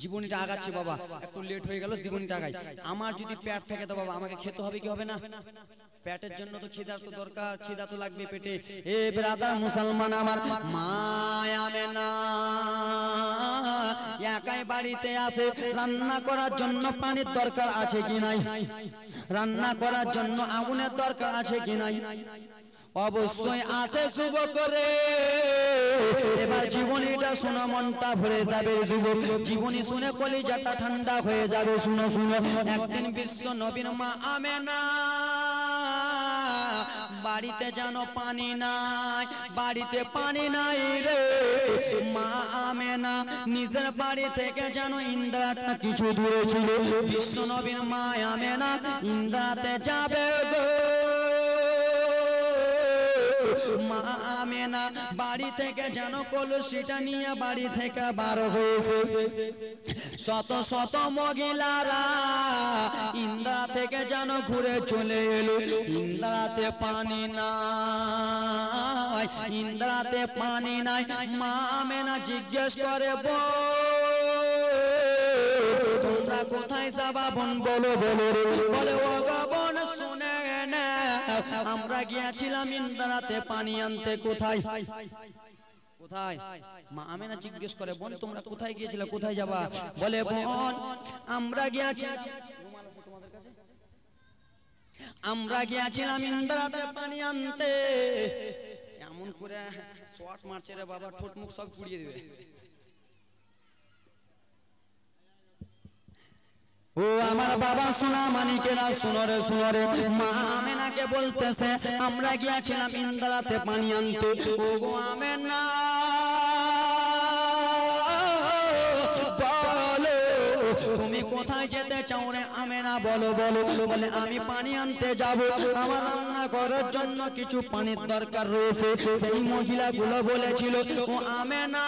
জীবনটা আগাচ্ছে বাবা, একটু লেট হয়ে গেল, জীবনটা আগাই। আমার যদি পেট থাকে তো বাবা আমাকে খেতে হবে কি হবে না? পেটের জন্য তো খিদার তো দরকার, খিদা তো লাগবে পেটে। এ ব্রাদার মুসলমান, আমার মা আমেনা একাই বাড়িতে আসে, রান্না করার জন্য পানির দরকার আছে কি নাই? রান্না করার জন্য আগুনের দরকার আছে কি নাই? অবশ্যই আছে যুবক করে। এবার জীবনীটা শোনা, মনটা ভরে যাবে যুবক, জীবনী শুনে কলিজাটা ঠান্ডা হয়ে যাবে। শুনো শুনো, একদিন বিশ্ব নবীর মা আমেনা বাড়িতে যেন পানি নাই, বাড়িতে পানি নাই রে। মা আমেনা নিজের বাড়ি থেকে যেন ইন্দ্রাটা কিছু দূরে ছিল, বিশ্ব নবীর মা আমেনা ইন্দ্রাতে যাবে গো। মা আমেনা বাড়ি থেকে যেন কলসিটা নিয়ে বাড়ি থেকে বার হয়েছে। শত শত মহিলারা ইন্দ্রা থেকে যেন ঘুরে চলে এলো। ইন্দ্রাতে পানি নাই, ইন্দ্রাতে পানি নাই। মা আমেনা জিজ্ঞেস করে তোমরা কোথায় যাবা বোন, বলো বলো। বলে ও গো বোন শুনে না, আমরা গিয়েছিলাম ইন্দ্রাতে পানি আনতে। কোথায় কোথায়? মা আমেনা জিজ্ঞেস করে বোন তোমরা কোথায় গিয়েছিলে, কোথায় যাবা? বলে বোন আমরা গিয়েছিলাম, আমরা গিয়েছিলাম ইন্দ্রাতে পানি আনতে। এমন করে শর্ট মারছে রে বাবা, ঠোঁট মুখ সব পুড়িয়ে দিবে। ও আমার বাবা সোনা মানিকেরা, শুনো রে, মা আমেনাকে বলতেছে আমরা গিয়েছিলাম ইন্দ্রাতে পানি আনতে। ও গো আমেনা বলো তুমি কোথায় যেতে চাও রে আমেনা, বলো। বলে আমি পানি আনতে যাব, আমার রান্না করার জন্য কিছু পানির দরকার রয়েছে। সেই মহিলাগুলো বলেছিল ও আমেনা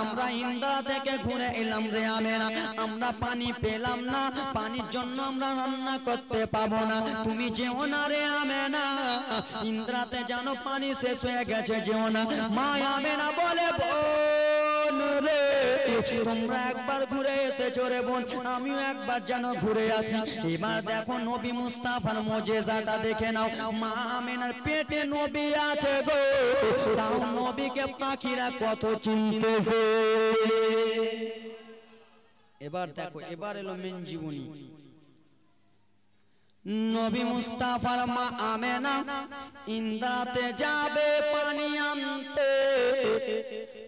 আমরা ইন্দ্রা থেকে ঘুরে এলাম রে আমেনা, আমরা পানি পেলাম না, পানির জন্য আমরা রান্না করতে পাবো না, তুমি যেও না রে আমেনা, ইন্দ্রাতে জানো পানি শেষ হয়ে গেছে, যেও না। মা আমেনা বলে বোন রে তোমরা একবার ঘুরে এসেছো রে বোন, আমিও একবার যেন ঘুরে আসি। এবার দেখো নবী মুস্তাফার মুজিজাটা দেখে নাও। মা আমেনার পেটে নবী আছে গো, তাও নবীকে পাখিরা কত চিনতেছে। এবার দেখো, এবার এলো মেন জীবনী। নবী মুস্তাফার মা আমেনা ইন্দ্রাতে যাবে পানি আনতে,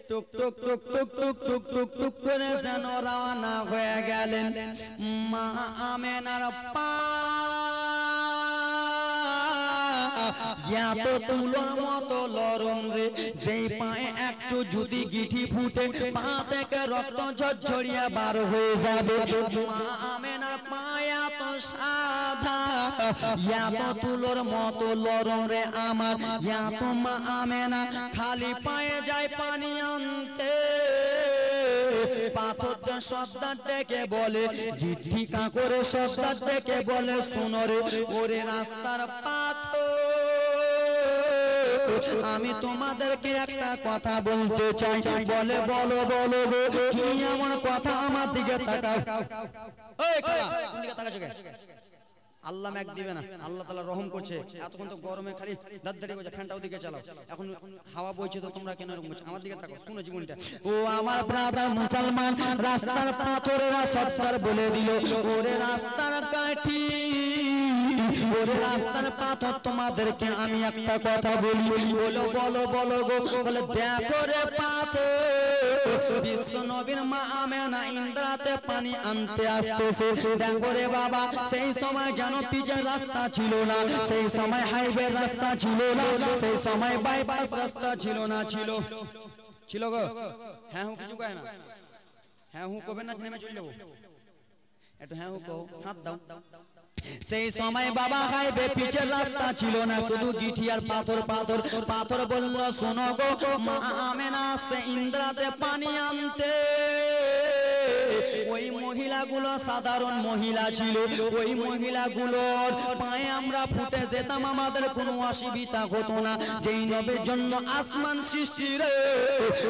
টুক টুক টুক টুক টুক টুক টুক টুক করে যেন রওনা হয়ে গেলেন। মা আমেনার পা এত তুলোর মতো লরম রে, যেই পায়ে একটু যদি গিঠি ফুটে পা থেকে রক্ত ঝরঝরিয়ে বার হয়ে যাবে। মা আমেনার পা এত সাদা, এত তুলোর মতো লরম রে আমার, এত মা আমেনা খালি পায়ে যায় পানি আনতে। পাথর দিয়ে সর্দার ডেকে বলে, গিঠি কাঁকরে সর্দার ডেকে বলে শোনো রে ওরে রাস্তার পাথর, আমি তোমাদেরকে একটা কথা বলতে চাই। বলে বলো কি এমন কথা, আমার দিকে তাকাও। এই খালা কোন দিকে তাকাছো? আল্লাহ ম্যাক দিবে না, আল্লাহ তাআলা রহম করছে। এতক্ষণ তো গরমে খালি দাদদারি করছে, ফ্যানটা ওদিকে চালাও, এখন হাওয়া বইছে তো তোমরা কেন এরকম করছো? আমার দিকে তাকাও, শুনো জীবনটা। ও আমার ব্রাদার মুসলমান, রাস্তার পাথরেরা সত্তর বলে দিল ওরে রাস্তার কাঠি, ওরে রাস্তার পাথর, তোমাদেরকে আমি একটা কথা বলি। বলো গো। বলে দেখো রে পাথর, বিশ্ব নবীর মা আমেনা ইন্দ্রাতে পানি আনতে আসতেছে। দেখো রে বাবা, সেই সময় জানো পিচের রাস্তা ছিল না, সেই সময় হাইওয়ে রাস্তা ছিল না, সেই সময় বাইপাস রাস্তা ছিল না। ছিল গো? হ্যাঁ হুঁ কিছু কয় না, হ্যাঁ হুঁ কবে না নেমে চলে যাবো, একটু হ্যাঁ হুঁ কও, সাথ দাও। সেই সময় বাবা হাইবে পিচের রাস্তা ছিল না, শুধু গিঠি আর পাথর। বলল শোনো গো, মা আমেনা সে ইন্দ্রাতে পানি আনতে। ওই মহিলাগুলো সাধারণ মহিলা ছিল, ওই মহিলাগুলোর পায়ে আমরা ফুটে যেতাম, আমাদের কোনো অসুবিধা হতো না। যেই নবীর জন্য আসমান সৃষ্টি রে,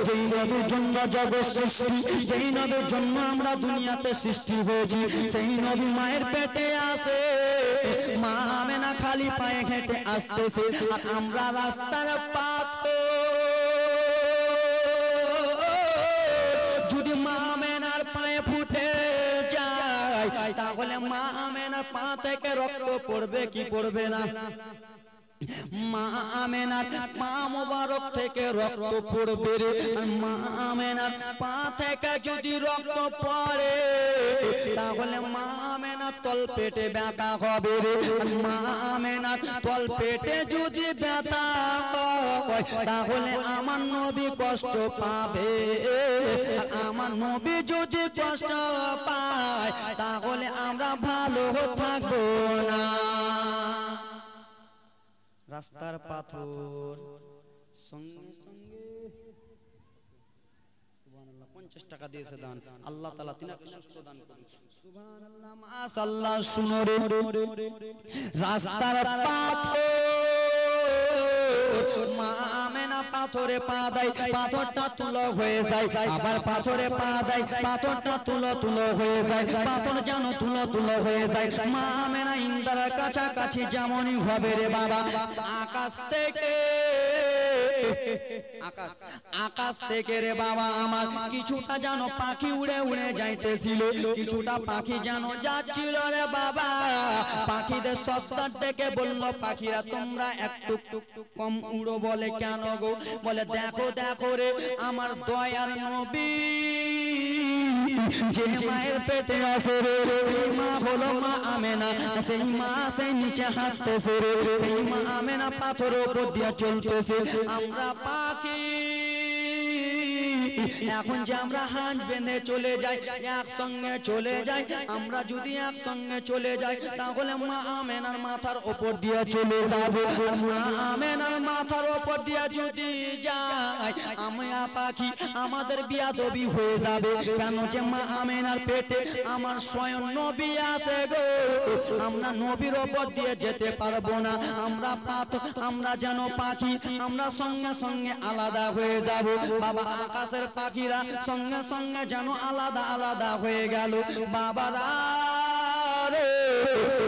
যেই নবীর জন্য জগৎ সৃষ্টি, যেই নবীর জন্য আমরা দুনিয়াতে সৃষ্টি হয়েছি, সেই নবী মায়ের পেটে আসে। মা আমেনা খালি পায়ে হেঁটে আসতেছে, আর আমরা রাস্তার পাথর। যদি মা আমেনার পায়ে ফুটে যায়, তাহলে মা আমেনার পা থেকে রক্ত পড়বে কি পড়বে না? মা আমেনার পা মোবারক থেকে রক্ত পড়বে রে। মা আমেনার পা থেকে যদি রক্ত পড়ে, তাহলে মা আমেনার তল পেটে ব্যথা হবে রে। মা আমেনার তল পেটে যদি ব্যথা হয়, তাহলে আমার নবী কষ্ট পাবে। আমার নবী যদি কষ্ট পায়, তাহলে আমরা ভালো থাকবো না। রাস্তার পাথর সঙ্গে সঙ্গে 50 টাকা দিয়েছে দান, আল্লাহ তাআলা তিনাকে সুস্থ দান করুন। সুবহানাল্লাহ, মাশাআল্লাহ। শুনো রে, রাস্তার পাথর, মা আমেনা পাথরে পা দেয়, পাথরটা তুলো হয়ে যায়, আবার পাথরে পা দেয়, পাথরটা তুলো হয়ে যায়, পাথর যেন তুলো হয়ে যায়। মা আমেনা ইন্দ্রার কাছাকাছি যেমনই হবে রে বাবা, আকাশ থেকে রে বাবা আমার কিছুটা যেন পাখি উড়ে যাইতেছিল, কিছুটা পাখি যেন যাচ্ছিল রে বাবা। পাখিদের সস্তার ডেকে বলল, পাখিরা তোমরা একটু কম উড়ো। বলে কেন গো? বলে দেখো রে আমার দয়ার নবী যে মায়ের পেটে আছে রে সেই মা হলো মা আমেনা সেই মা সেই নিচে হাঁটতেছে রে সেই মা আমেনা পাথরের উপর দিয়ে চলতেছে আমরা পাখি এখন যে আমরা হাঁস বেঁধে চলে যাই একসঙ্গে চলে যাই আমরা যদি একসঙ্গে চলে যাই তাহলে মা আমেনার মাথার উপর দিয়ে চলে যাবে মা আমেনার মাথার উপর দিয়ে যদি যাই আমরা পাখি আমাদের বিয়াদবি হয়ে যাবে কেন যে মা আমেনার পেটে আমার স্বয়ং নবী আছে গো আমরা নবীর উপর দিয়ে যেতে পারবো না আমরা যেন পাখি আমরা সঙ্গে সঙ্গে আলাদা হয়ে যাব বাবা আকাশের পাখিরা সঙ্গে সঙ্গে যেন আলাদা আলাদা হয়ে গেল বাবারা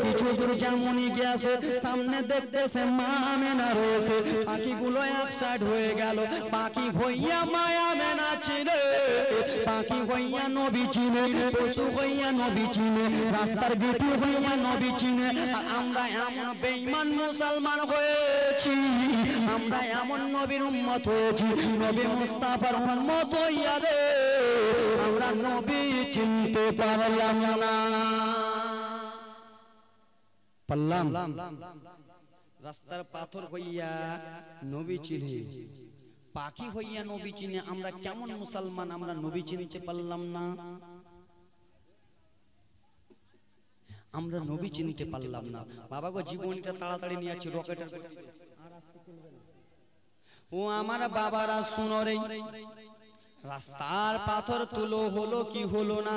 কিছু দূর যেমনই গেছে সামনে দেখতেছে মা আমেনা রয়েছে পাখিগুলো এক সাইড হয়ে গেল পাখি হইয়া মায়া মেনা চিনে পাখি হইয়া নবী চিনে পশু হইয়া নবী চিনে রাস্তার গেটু হইয়া নবী চিনে আর আমরা এমন বেঈমান মুসলমান হয়েছি আমরা এমন নবীর উম্মত হয়েছি নবী মুস্তাফার উম্মত হইয়া রে আমরা নবী চিনতে পারলাম না পারলাম রাস্তার পাথর হইয়া নবী চিনে পাখি হইয়া নবী চিনে আমরা কেমন মুসলমান আমরা নবী চিনতে পারলাম না আমরা নবী চিনতে পারলাম না বাবা গো জীবনটা তাড়াতাড়ি নিয়ে আছে রকেটের আর আস্তে চলবে না ও আমার বাবারা শুনো রে রাস্তার পাথর তুলো হলো কি হলো না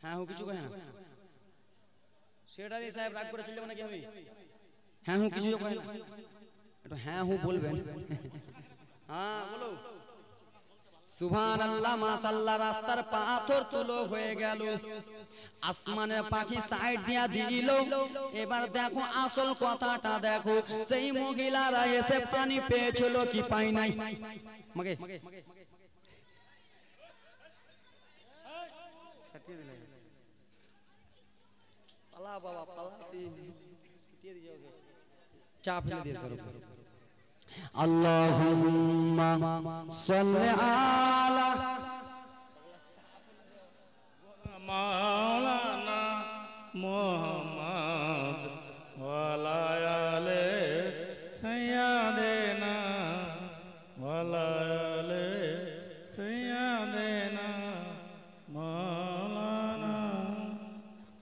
হ্যাঁ ও কিছু কয় না সেটা দিয়ে সাহেব রাগ করে চলে যাবে নাকি আমি হ্যাঁ হু কিছু কয় না একটু হ্যাঁ হু বলবেন হ্যাঁ বলো সুবহানাল্লাহ মাশাআল্লাহ রাস্তার পাথর তুলো হয়ে গেল আসমানের পাখি সাইড দিয়া দিল এবার দেখো আসল কথাটা দেখো সেই মহিলারা এসে পানি পেয়েছিল কি পাই নাই মগে পালা বাবা পালাতে দিয়ে দিওগে চাপ ফেলে দিয়ে সর আল্লাহুম্মা সাল্লি আলা মাওলানা মুহাম্মদ ওয়ালা আলে সাইয়্যিদিনা ওয়ালা আলে সাইয়্যিদিনা মাওলানা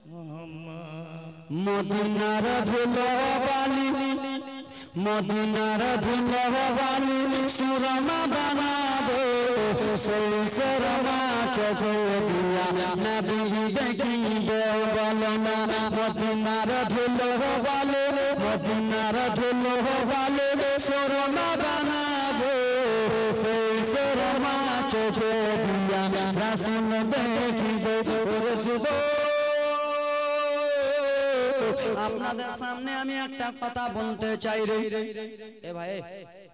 মুহাম্মদ মদিনার ধুলোবালি মদিনার ধুলোবালি সুরমা বানাবো সেই সুরমা চোখে দিয়া নবী দেখিবে বলো না মদিনার ধুলোবালি মদিনার ধুলোবালি সুরমা বানাবো সেই সুরমা চোখে দিয়া রাসূল দেখিবে ওরে সুবহ আপনাদের সামনে আমি একটা কথা বলতে চাই রে এ ভাই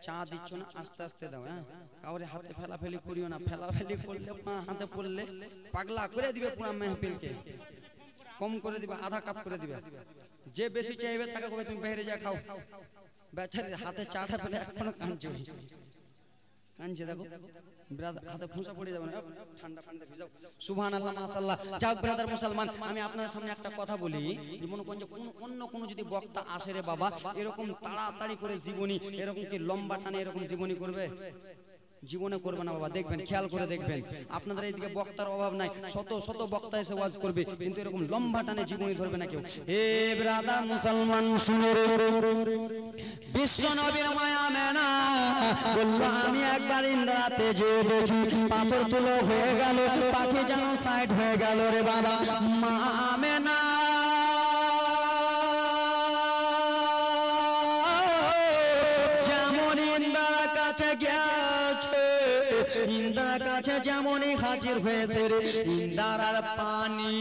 চা দিচ্ছ না আস্তে আস্তে দাও হ্যাঁ কাউরে হাতে ফেলাফেলি করিও না ফেলাফেলি করলে পা হাতে পড়লে পাগলা করে দিবে পুরো মেহফিলকে কম করে দিবে আধা কাপ করে দিবে যে বেশি চাইবে তাকে কবে তুমি বাইরে যা খাও বেচারির হাতে চাটা ফেলে এখনো কাঁদছে কাঁদছে দেখো ব্রাদার হাতে ফুঁসা পড়ে যাবে না ঠান্ডা পানিতে ভিজাও সুবহানাল্লাহ মাশাআল্লাহ যাক ব্রাদার মুসলমান আমি আপনাদের সামনে একটা কথা বলি যে মনে করেন যে অন্য কোন যদি বক্তা আসে রে বাবা এরকম তাড়াতাড়ি করে জীবনী এরকম কি লম্বা টানে এরকম জীবনী করবে জীবনে করবে না বাবা দেখবেন খেয়াল করে দেখবেন আপনাদের এইদিকে বক্তার অভাব নাই শত শত বক্তা এসে ওয়াজ করবে কিন্তু এরকম লম্বা টানে জীবনী ধরবে না কেউ হে ব্রাদার মুসলমান শুনো রে বিশ্ব নবীর মায়া মেনা বলল আমি একবার ইন্দ্রাতে যে দেখি পাথর তুলো হয়ে গেল পাখি যেন সাইড হয়ে গেল রে বাবা মা মেনা যেমন ইন্দ্রার কাছে গেছে ইন্দ্রার কাছে যেমনই হাজির হয়েছে রে ইন্দ্রার পানি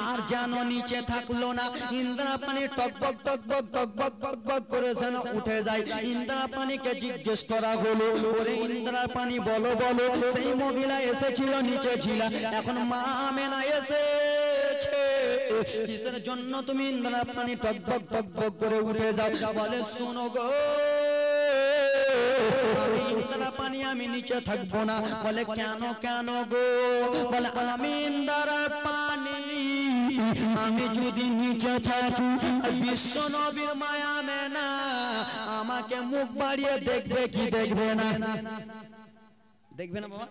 আর যেন নিচে থাকলো না ইন্দ্রা পানি টকবক টকবক টকবক টকবক করে যেন উঠে যায় ইন্দ্রা পানিকে জিজ্ঞেস করা হলো ওরে ইন্দ্রার পানি বলো বলো সেই মহিলা এসেছিল নিচে ছিল এখন মা আমেনা এসেছে কিসের জন্য তুমি ইন্দ্রার পানি টকবক টকবক করে উঠে যাও বলে শোনো গো আমি ইন্দ্রা পানি আমি নিচে থাকবো না। বলে কেন কেন গো? বলে আমি ইন্দ্রার পানি আমি যদি নিচে থাকি বিশ্ব নবীর মায়া মেনা আমাকে মুখ বাড়িয়ে দেখবে কি দেখবে না? দেখবে না বাবা?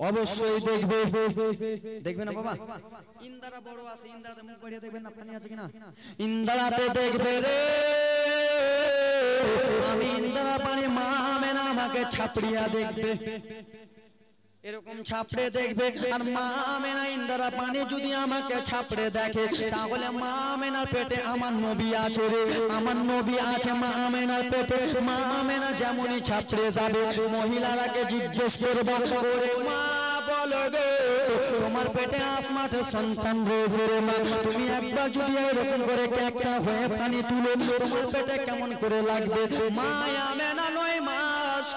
অবশ্যই দেখবে। দেখবে না বাবা? ইন্দ্রা বড় আছে, ইন্দ্রাতে মুখ বাড়িয়ে দেখবেন না পানি আছে কিনা? ইন্দ্রাতে দেখবে রে। আমি ইন্দ্রা পানি মা আমেনা আমাকে ছাপড়িয়া দেখবে, এরকম ছাপড়ে দেখবে। আর মা আমেনা ইন্দ্রা পানি যদি আমাকে ছাপড়ে দেখে তাহলে মা আমেনার পেটে আমার নবী আছে রে, আমার নবী আছে মা আমেনার পেটে। মা আমেনা যেমনই ছাপড়ে যাবে মহিলারাকে জিজ্ঞেস করবা, ওরে মা বলো গো তোমার পেটে আসমাতে সন্তান রয়েছে রে মা, তুমি একবার যদি এরকম করে একটা হয়ে পানি তুলে তোমার পেটে কেমন করে লাগবে? মা আমেনা 9 মাস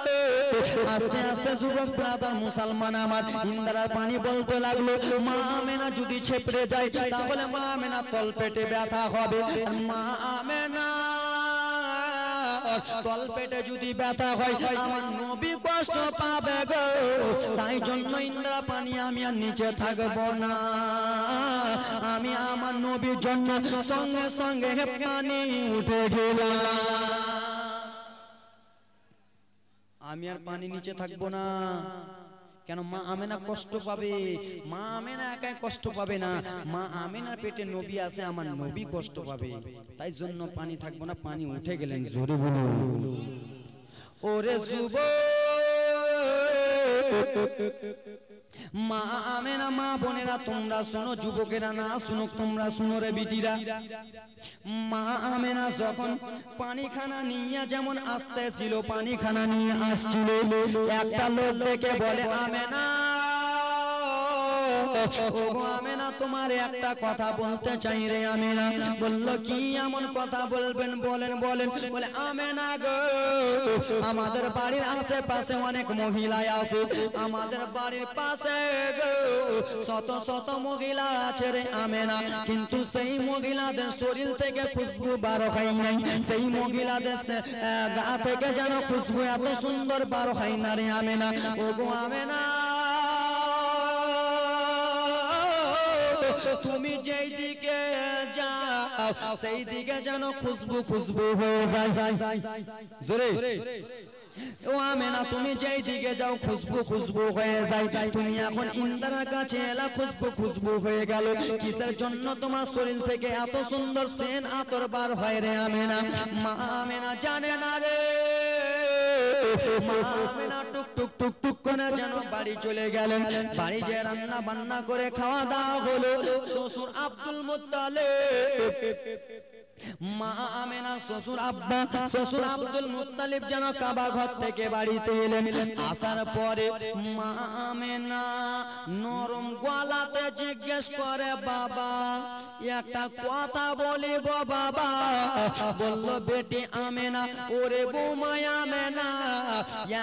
আস্তে আস্তে যুবক ব্রাদার মুসলমান আমার ইন্দ্রার পানি বলতে লাগলো, মা আমেনা যদি ছেপড়ে যায় তাহলে মা আমেনা তল পেটে ব্যথা হবে। মা আমেনা তল পেটে যদি ব্যথা হয় আমার নবী কষ্ট পাবে গো। তাই জন্য ইন্দ্রা পানি আমি আর নিচে থাকবো না, আমি আমার নবীর জন্য সঙ্গে সঙ্গে পানি উঠে গেলাম। আমি আর পানি নিচে থাকবো না। কেন? মা আমেনা কষ্ট পাবে। মা আমেনা একাই কষ্ট পাবে না, মা আমেনার পেটে নবী আছে, আমার নবী কষ্ট পাবে। তাই জন্য পানি থাকবো না, পানি উঠে গেলেন। জোরে বলুন। ওরে যুবক মা আমেনা মা বোনেরা তোমরা শোনো, যুবকেরা না শুনো, তোমরা শুনো রে বিটিরা। মা আমেনা যখন পানিখানা নিয়ে যেমন আসতেছিল, পানিখানা নিয়ে আসছিল, একটা লোক দেখে বলে আমেনা ও আমেনা তোমার একটা কথা বলতে চাই রে আমেনা। বললো কি এমন কথা বলবেন? বলেন বলেন। বলে আমেনা গো আমাদের বাড়ির আশেপাশে অনেক মহিলা আছে, আমাদের বাড়ির পাশে গো শত শত মহিলা আছে রে আমেনা, কিন্তু সেই মহিলাদের শরীর থেকে খুশবু বার হয় নাই, সেই মহিলাদের গা থেকে যেন খুশবু এত সুন্দর বার হয় না রে আমেনা। ও গো আমেনা তুমি যেই দিকে যাও সেই দিকে যেন খুশবু খুশবু হয়ে যায়। জোরে ও আমেনা তুমি যেই দিকে যাও খুশবু খুশবু হয়ে যায়। তুমি এখন ইন্দ্রার কাছে এলা, খুশবু খুশবু হয়ে গেল। কিসের জন্য? তোমার শরীর থেকে এত সুন্দর সেন আতর বার হয় রে আমেনা। মা আমেনা জানে না রে। মা আমেনা টুক টুক টুক টুক করে যেন বাড়ি চলে গেলেন। বাড়ি যে রান্না বান্না করে খাওয়া দাওয়া হলো, শ্বশুর আব্দুল মুত্তালিব মা আমেনা শ্বশুর আব্বা শ্বশুর আব্দুল মুত্তালিব যেন কাবা ঘর থেকে বাড়িতে এলেন। আসার পরে মা আমেনা নরম গলাতে জিজ্ঞেস করে, বাবা একটা কথা বলিব বাবা। বলল, বেটি আমেনা, ওরে বৌমা আমেনা,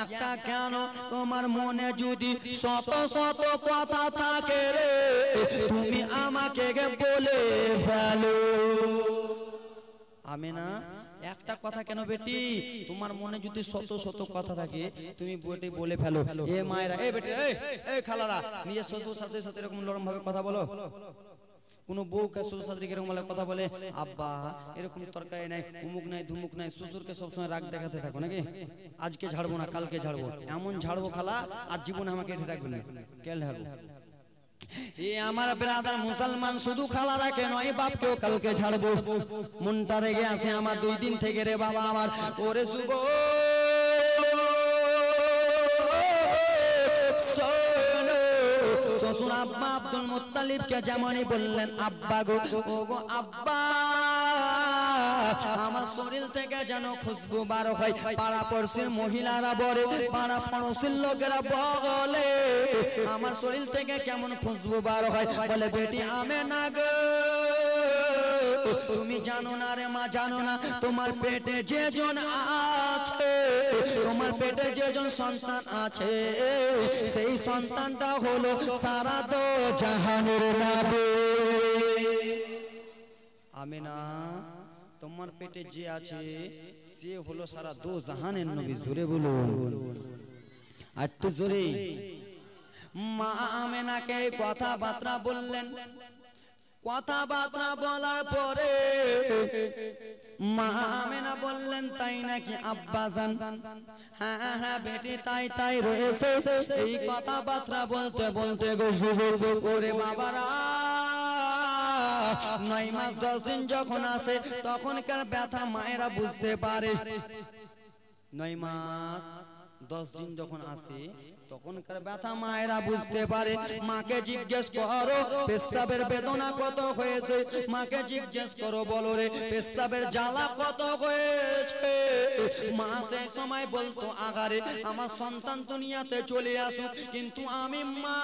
একটা কেন তোমার মনে যদি শত শত কথা থাকে রে, তুমি আমাকে বলে ফেলো। আমেনা, একটা কথা কেন বেটি, তোমার মনে যদি শত শত কথা থাকে তুমি বেটি বলে ফেলো। এ মায়েরা, এ বেটি, এই খালারা, নিজের শ্বশুর সাথে সাথে এরকম নরম ভাবে কথা বলো। কোন বউকে শ্বশুর সাথে এরকম কথা বলে, আব্বা এরকম তরকারি নাই, উমুক নাই, ধুমুক নাই, শ্বশুরকে সবসময় রাগ দেখাতে থাকো নাকি? আজকে ঝাড়বো না, কালকে ঝাড়বো, এমন ঝাড়বো খালা আর জীবনে আমাকে এঠে রাখবে না। কেন ঝাড়বো? এ আমার ব্রাদার মুসলমান শুধু খালারা কেন, এই বাপকেও কালকে ছাড়বো। মনটা রেগে আছে আমার 2 দিন থেকে রে বাবা আমার। ওরে যুব শ্বশুর আব্বা আব্দুল মুত্তালিবকে যেমনই বললেন, আব্বা গো, ও গো আব্বা, আমার শরীর থেকে যেন খুশবু বার হয়। পাড়া পড়শির মহিলারা বলে, পাড়া পড়শির লোকেরা বলে, আমার শরীর থেকে কেমন খুশবু বার হয়। বলে, বেটি আমেনা গো, তুমি জানো না রে মা, জানো না তোমার পেটে যেজন আছে, তোমার পেটে যেজন সন্তান আছে, সেই সন্তানটা হলো সারা দো জাহানের নবী। আমেনা, তোমার পেটে যে আছে সে হলো সারা দো জাহানের নবী। জোরে বলুন, আর একটু জোরে। মা আমেনাকে কথাবার্তা বললেন। কথাবার্তা বলার পরে মা আমেনা বললেন, তাই নাকি আব্বাজান? হ্যাঁ হ্যাঁ বেটি, তাই তাই রয়েছে। এই কথাবার্তা বলতে বলতে গো যুবক, ওরে বাবারা, 9 মাস 10 দিন যখন আসে তখনকার ব্যথা মায়েরা বুঝতে পারে। 9 মাস 10 দিন যখন আসে তখনকার ব্যথা মায়েরা বুঝতে পারে। মাকে জিজ্ঞেস করো পেশাবের বেদনা কত হয়েছে, মাকে জিজ্ঞেস করো বলো রে পেশাবের জ্বালা কত হয়েছে। মা সেই সময় বলতো, আগারে আমার সন্তান দুনিয়াতে চলে আসুক, কিন্তু আমি মা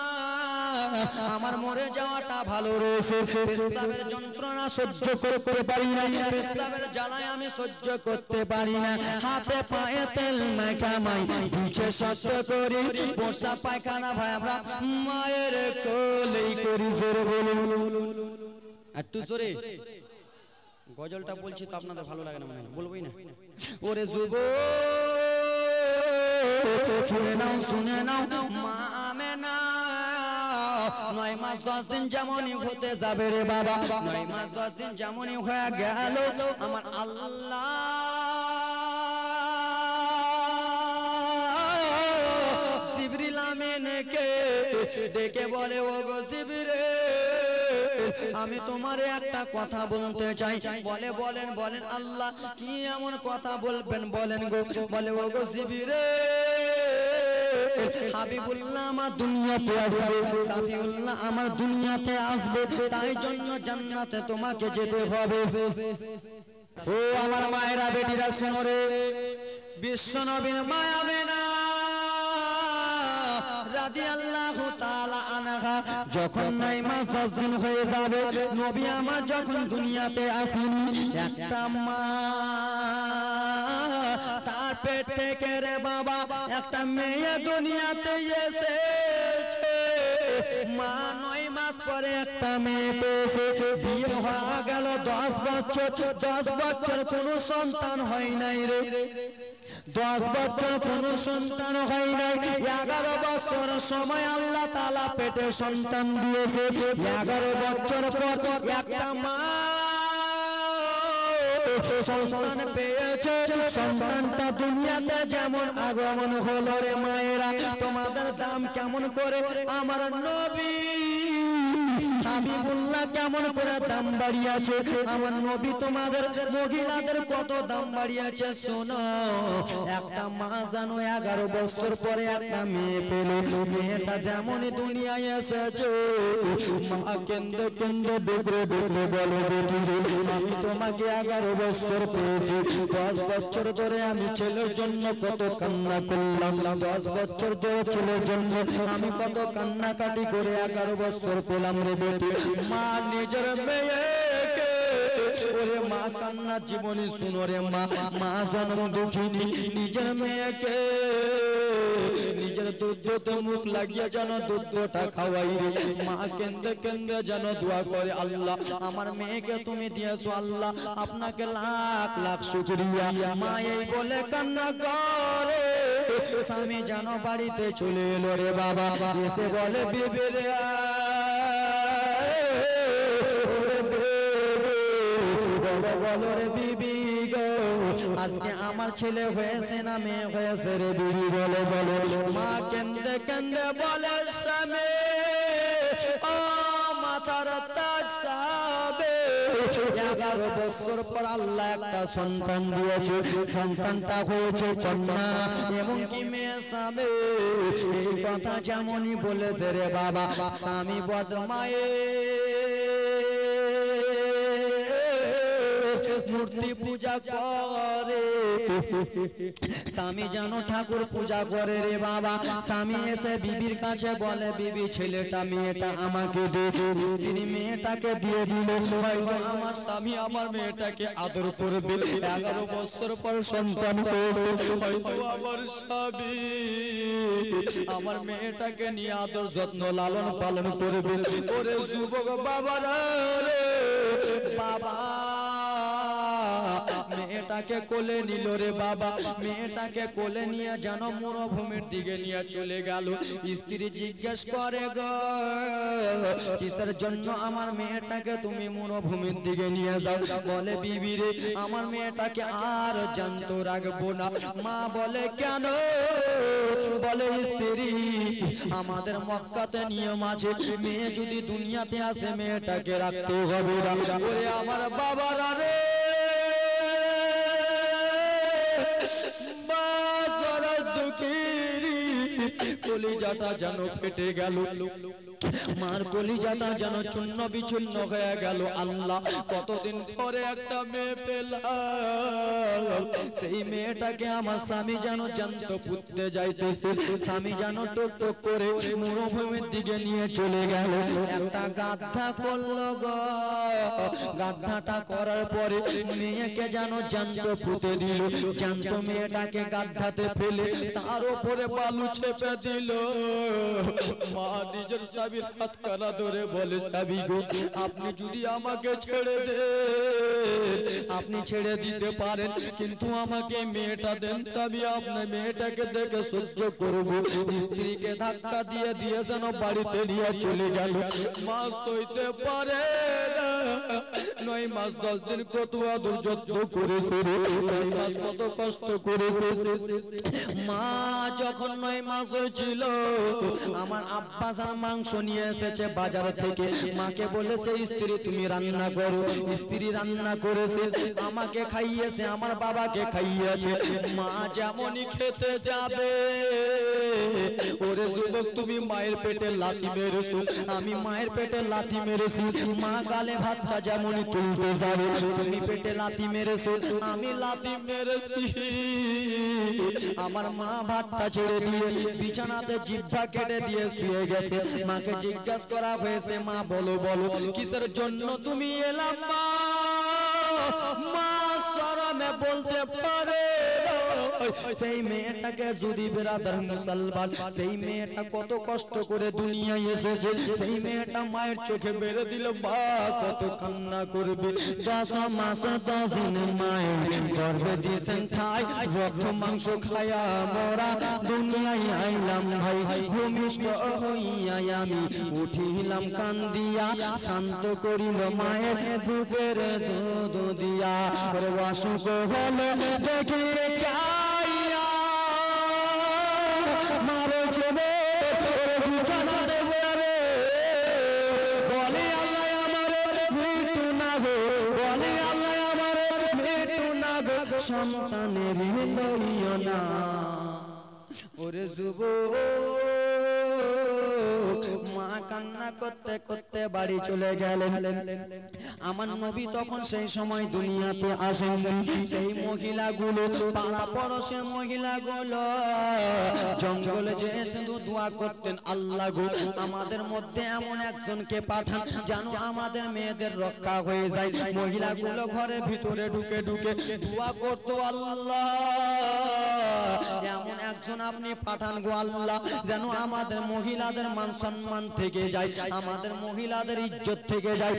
আমার মরে যাওয়াটা ভালো রয়েছে। পেশাবের যন্ত্রণা সহ্য করতে পারি না, পেশাবের জ্বালায় আমি সহ্য করতে পারি না। হাতে পায়ে তেল মাখামাই পিছে সহ্য করি, বসা পায়খানা ভাই আমরা মায়ের কোলেই করি। জোরে বলুন, একটু জোরে। গজলটা বলছি তো আপনাদের ভালো লাগে না মনে হয়, বলবোই না। ওরে যুবক শুনে নাও, শুনে নাও, মা আমেনা 9 মাস 10 দিন যেমনই হতে যাবে রে বাবা, 9 মাস 10 দিন যেমনই হয়ে গেল, আমার আল্লাহ জিবরিল আমিনকে ডেকে বলে, ও গো জিবরিল, আমি তোমারে একটা কথা বলতে চাই। বলে বলেন বলেন আল্লাহ কি এমন কথা বলবেন বলেন গো। বলে, ও গো জিবরিল, হাবিবুল্লাহ আমার দুনিয়াতে আসবে, সাফিউল্লাহ আমার দুনিয়াতে আসবে, তাই জন্য জান্নাতে তোমাকে যেতে হবে। ও আমার মায়েরা বেটিরা শোনো রে, বিশ্বনবীর মা আমেনা রাদিয়াল্লাহু তাআলা আনহা যখন 9 মাস 10 দিন হয়ে যাবে, নবী আমার যখন দুনিয়াতে আসেন, একটা মা তার পেট থেকে রে বাবা একটা মেয়ে দুনিয়াতে এসেছে। মা 9 মাস পরে একটা মেয়ে পেয়েছে, বিয়ে হয়ে গেল 10 বছর, 10 বছর কোনো সন্তান হয় নাই রে, 10 বছর কোনো সন্তান হয় নাই। 11 বছর সময় আল্লাহ তাআলা পেটে সন্তান দিয়েছে। 11 বছর পর একটা মা সন্তান পেয়েছে, সন্তানটা দুনিয়াতে যেমন আগমন হলো রে মায়েরা, তোমাদের দাম কেমন করে আমার নবী হাবিবুল্লাহ কেমন করে দাম বাড়িয়েছে, আমার নবী তোমাদের মহিলাদের কত দাম বাড়িয়েছে। শোনো, একটা মা জানো 11 বছর পরে একটা মেয়ে পেল, মেয়েটা যেমন দুনিয়ায় এসেছে, মা কেন্দ্র কেন্দ্র ডুকরে ডুকরে বলে, বেটি আমি তোমাকে 11 বছর পেয়েছি, 10 বছর ধরে আমি ছেলের জন্য কত কান্না করলাম, 10 বছর ধরে ছেলের জন্য আমি কত কান্নাকাটি করে 11 বছর পেলাম রে বেটি। মা নিজের মেয়েকে, ওরে মা কান্না জীবনী শুনো রে মা, মা জন্ম দুঃখিনী, নিজের মেয়েকে নিজের দুধতে মুখ লাগিয়ে যেন দুধটা খাওয়াই রে। মা কেন্দ্রে কেন্দ্রে যেন দোয়া করে, আল্লাহ আমার মেয়েকে তুমি দিয়েছো, আল্লাহ আপনাকে লাখ লাখ শুকরিয়া। মা এই বলে কান্না করে, স্বামী যেন বাড়িতে চলে এলো রে বাবা, এসে বলে বিবি রে বলো রে বিবি গো, আজকে আমার ছেলে হয়েছে না মেয়ে হয়েছে রে বিবি বলো বলো। মা কেন্দে কেন্দে বলে, স্বামী ও মাথার তাজ সাবে, 11 বছর পর আল্লাহ একটা সন্তান দিয়েছে, সন্তানটা হয়েছে কন্যা এবং কি মেয়ে স্বামী। এই কথা যেমনই বলেছে রে বাবা, স্বামী বদমায়ে মূর্তি পূজা করে, স্বামী যেন ঠাকুর পূজা করে রে বাবা। স্বামী এসে বিবির কাছে বলে, বিবি ছেলেটা মেয়েটা আমাকে দে, স্ত্রী মেয়েটাকে দিয়ে দিল, হয়তো আমার স্বামী আমার মেয়েটাকে আদর করবে। 11 বছর পর সন্তান হয়েছে, হয়তো আমার স্বামী আমার মেয়েটাকে নিয়ে আদর যত্ন লালন পালন করবে। ওরে যুবক বাবারা রে বাবা, মেয়েটাকে কোলে নিল রে বাবা। মেয়েটাকে কোলে নিয়ে যেন মরুভূমির দিকে নিয়ে চলে গেল। স্ত্রী জিজ্ঞেস করে গো, কিসের জন্য আমার মেয়েটাকে তুমি মরুভূমির দিকে নিয়ে যাও? বলে বিবি রে, আমার মেয়েটাকে আর জ্যান্ত রাখবো না। মা বলে কেন? বলে স্ত্রী, আমাদের মক্কাতে নিয়ম আছে, মেয়ে যদি দুনিয়াতে আসে মেয়েটাকে রাখতে হবে না। ওরে আমার বাবারা রে, মা জরা দুঃখী, কলিজাটা যেন ফেটে গেল, মার কলিজাটা যেন চূর্ণ বিচূর্ণ হয়ে গেল। আল্লাহ, কতদিন পরে একটা মেয়ে পেলাম, সেই মেয়েটাকে আমার স্বামী যেন জ্যান্ত পুঁততে যাইতেছে। স্বামী যেন টুক টুক করে মরুভূমির দিকে নিয়ে চলে গেল। একটা গাধা করলো গো, গাধাটা করার পরে মেয়েকে যেন জ্যান্ত পুঁতে দিল। জ্যান্ত মেয়েটাকে গাধাতে ফেলে তার উপরে বালু চেপে দিল। মা নিজের স্বামীর হাত কানা ধরে বলে, স্বামী গো, আপনি যদি আমাকে ছেড়ে দেন, আপনি ছেড়ে দিতে পারেন, কিন্তু আমাকে মেয়েটা দেন স্বামী, আপনার মেয়েটাকে দেখে সহ্য করবো। স্ত্রীকে ধাক্কা দিয়ে দিয়ে যেন বাড়িতে নিয়ে চলে গেল। মা সইতে পারে না। 9 মাস 10 দিন কত আদর যত্ন করেছে, 9 মাস কত কষ্ট করেছে। মা যখন 9 মাসের ছিল, আমার আব্বা জান মাংস নিয়ে এসেছে বাজার থেকে। মাকে বলেছে, স্ত্রী তুমি রান্না করো। স্ত্রী রান্না করেছে, আমাকে খাইয়েছে, আমার বাবাকে খাইয়েছে। মা যেমনই খেতে যাবে, ওরে যুবক তুমি মায়ের পেটে লাথি মেরেছো, আমি মায়ের পেটে লাথি মেরেছি। মা গালে ভাতটা যেমনই তুলতে যাবে, তুমি পেটে লাথি মেরেছো, আমি লাথি মেরেছি। আমার মা ভাতটা ছেড়ে দিয়ে বিছানাতে জিহ্বা কেটে দিয়ে শুয়ে গেছে। মাকে জিজ্ঞাসা করা হয়েছে, মা বলো বলো কিসের জন্য তুমি এলাম? মা শরমে বলতে পারে সেই মেয়েটাকে যদি বেরাদার মুসলমান, সেই মেয়েটা কত কষ্ট করে দুনিয়ায় এসেছে, সেই মেয়েটা মায়ের চোখে বেড়ে দিল, মা কত কান্না করবে। 10 মাস 10 দিন মায়ের গর্ভে দিয়েছেন ঠাই, রক্ত মাংস খায়া মোরা দুনিয়ায় আইলাম ভাই। ভূমিষ্ঠ হইয়া আমি উঠিলাম কান্দিয়া, শান্ত করিল মায়ের বুকের দুধ দিয়া। অসুখ হলে দেখে চাইয়া মারে ছেলে বিছানা দেবে রে, বলে আল্লাহ আমার মৃত্যু না গো, বলে আল্লাহ আমার মৃত্যু না গো, সন্তানের লইও না। ওরে যুবক, মা কান্না করতে করতে বাড়ি চলে গেলেন। আমার নবী তখন সেই সময় দুনিয়াতে আসেন। সেই মহিলাগুলো, পাড়া পড়শের মহিলাগুলো জঙ্গলে যে শুধু দোয়া করতেন, আল্লাহ গো আমাদের মধ্যে এমন একজনকে পাঠান যেন আমাদের মেয়েদের রক্ষা হয়ে যায়। মহিলাগুলো ঘরের ভিতরে ঢুকে ঢুকে দোয়া করতো, আল্লাহ এমন একজন আপনি পাঠান গো আল্লাহ, যেন আমাদের মহিলাদের মান সম্মান থেকে যায়, আমাদের মহিলাদের ইজ্জত থেকে যায়।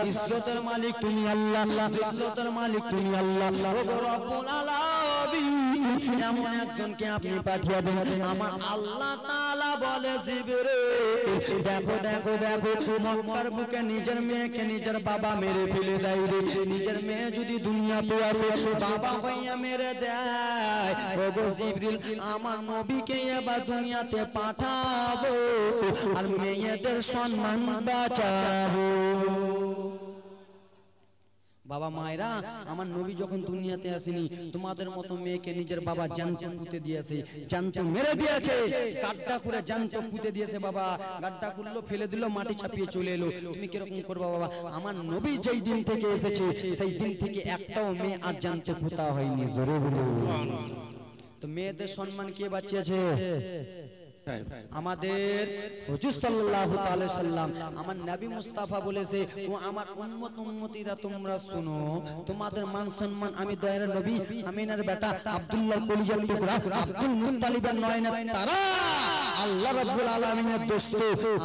ইজ্জতের মালিক তুমি আল্লাহ, জিল্লতের মালিক তুমি আল্লাহ, রব্বুল আলামিন এমন একজনকে আপনি পাঠিয়ে দেন। আমার আল্লাহ তাআলা বলে, জিবরিল দেখো দেখো দেখো, মক্কার বুকে নিজের মেয়েকে নিজের বাবা মেরে ফেলে দেয় রে। নিজের মেয়ে যদি দুনিয়াতে আসে, বাবা হইয়া মেরে দেয়। ওগো জিবরিল, আমার নবীকে এবার দুনিয়াতে পাঠাবো আর মেয়েদের সম্মান বাঁচাবো। বাবা মায়েরা, আমার নবী যখন দুনিয়াতে আসেনি, তোমাদের মতো মেয়েকে নিজের বাবা জ্যান্ত পুঁতে দিয়েছে, জ্যান্ত মেরে দিয়েছে, গাড্ডা করে জ্যান্ত পুঁতে দিয়েছে। বাবা গাড্ডা করলো, ফেলে দিল, মাটি চাপিয়ে চলে এলো। তুমি কিরকম করবা বাবা? আমার নবী যেই দিন থেকে এসেছে, সেই দিন থেকে একটাও মেয়ে আর জ্যান্ত পুঁতা হয়নি। জোরে বলুন। তো মেয়েদের সম্মান কে বাঁচিয়েছে? আমাদের হুজুর সাল্লাল্লাহু আলাইহি সাল্লাম, আমার নবী মুস্তাফা বলেছে, ও আমার উম্মত উম্মতিরা তোমরা শুনো, তোমাদের মান সম্মান আমি দয়ার নবী আমিনার বেটা আব্দুল্লাহর কলিজার টুকরা আব্দুল মুত্তালিবের নয়নের তারা আল্লাহ রাব্বুল আলামিনের দোস্ত,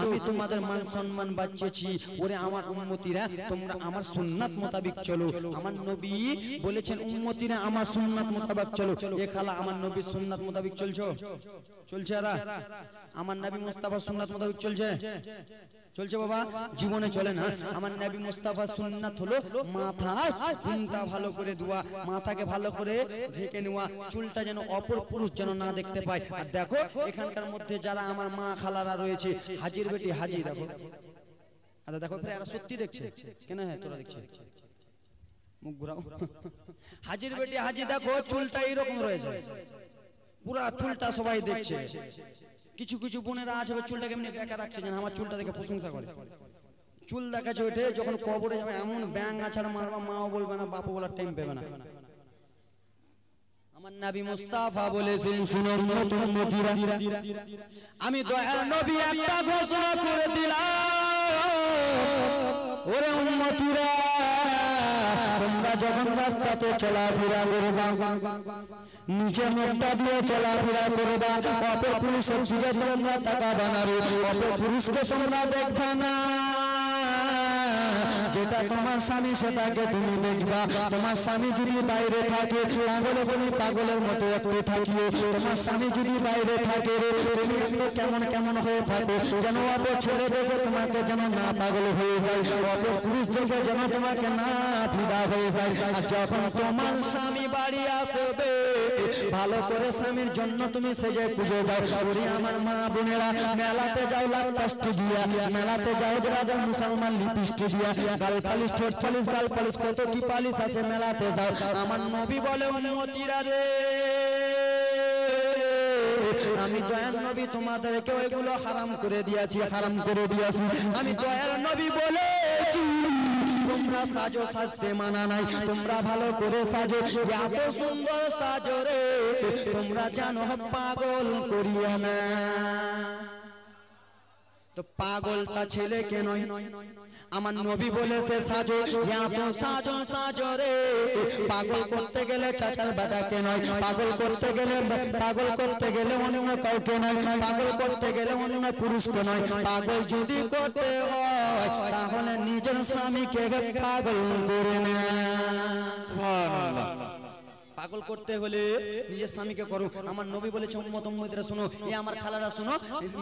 আমি তোমাদের মান সম্মান বাঁচিয়েছি। ওরে আমার উম্মতিরা, তোমরা আমার সুন্নাত মোতাবেক চলো। আমার নবী বলেছেন উম্মতিরা আমার সুন্নাত মোতাবেক চলো। এ খালা আমার নবীর সুন্নাত মোতাবেক চলছো? চলছে? এরা আমার নবী মুস্তাফার সুন্নাত মোতাবেক চলছে? চলছে বাবা? জীবনে চলে না। আমার নবী মুস্তাফার সুন্নাত হলো মাথায় ঘুমটা ভালো করে দেওয়া, মাথাকে ভালো করে ঢেকে নেওয়া, চুলটা যেন অপর পুরুষ যেন না দেখতে পায়। আর দেখো এখানকার মধ্যে যারা আমার মা খালারা রয়েছে, হাজির বেটি হাজি, দেখো আচ্ছা দেখো এরা সত্যি দেখছে কেন? হ্যাঁ তোরা দেখছে, মুখ ঘুরাও। হাজির বেটি হাজি দেখো চুলটা এইরকম রয়েছে, পুরা চুলটা সবাই দেখছে। কিছু কিছু বোনেরা আছে চুলটাকে এমনি বেঁকা রাখছে, যেন আমার চুলটা দেখে প্রশংসা করে। চুল দেখাচ্ছে ওইটা যখন কবরে যাবে এমন ব্যাং আছাড় মারবা, মাও বলবে না, বাপও বলার টাইম পেবে না। আমার নবী মুস্তাফা বলেছেন, শুনুন উম্মতিরা, আমি দয়ার নবী একটা ঘোষণা করে দিলাম। ওরে উম্মতিরা, তোমরা যখন রাস্তাতে চলাফেরা করবা, নিচে মুখটা দিয়ে চলাফেরা করবা, অপর পুরুষের দিকে তোমরা তাকাবা না রে, অপর পুরুষকে তোমরা দেখবা না। যেটা তোমার স্বামী সেটাকে তুমি দেখবা। তোমার স্বামী যদি বাইরে থাকে তাহলে তুমি পাগলের মতো একটু থাকিও। তোমার স্বামী যদি বাইরে থাকে তুমি একটু কেমন কেমন হয়ে থাকো, যেন অপর ছেলে দেখে তোমাকে যেন না পাগল হয়ে যায়, অপর পুরুষ দেখে যেন তোমাকে না ফিদা হয়ে যায়। আর যখন তোমার স্বামী বাড়ি আসবে, ভালো করে স্বামীর জন্য তুমি সেজে পুজো যাও। ওরে আমার মা বোনেরা, মেলাতে যাও লাখ কষ্ট দিয়া, মেলাতে যাও যারা মুসলমান লিপিস্টিক দিয়া, গাল পালিশ, ঠোঁট পালিশ, গাল পালিশ, কত কি পালিশ আছে, মেলাতে যাও। আমার নবী বলে উম্মতিরা রে, আমি দয়ার নবী তোমাদেরকে ওইগুলো হারাম করে দিয়েছি, হারাম করে দিয়েছি। আমি দয়ার নবী বলেছি তোমরা সাজো, সাজতে মানা নাই, তোমরা ভালো করে সাজো, এত সুন্দর সাজো রে তোমরা জানো পাগল করিয়া না। তো পাগলটা ছেলেকে নয়, আমার নবী বলেছে সাজো, এত সাজো সাজো রে। পাগল করতে গেলে চাচার বেটাকে নয়, পাগল করতে গেলে অন্য কাউকে নয়, পাগল করতে গেলে অন্য পুরুষকে নয়। পাগল যদি করতে হয় তাহলে নিজের স্বামীকে পাগল করে না। পাগল করতে হলে নিজের স্বামীকে করো। আমার নবী বলেছে উম্মত উম্মতিরা শুনো, এ আমার খালারা শুনো,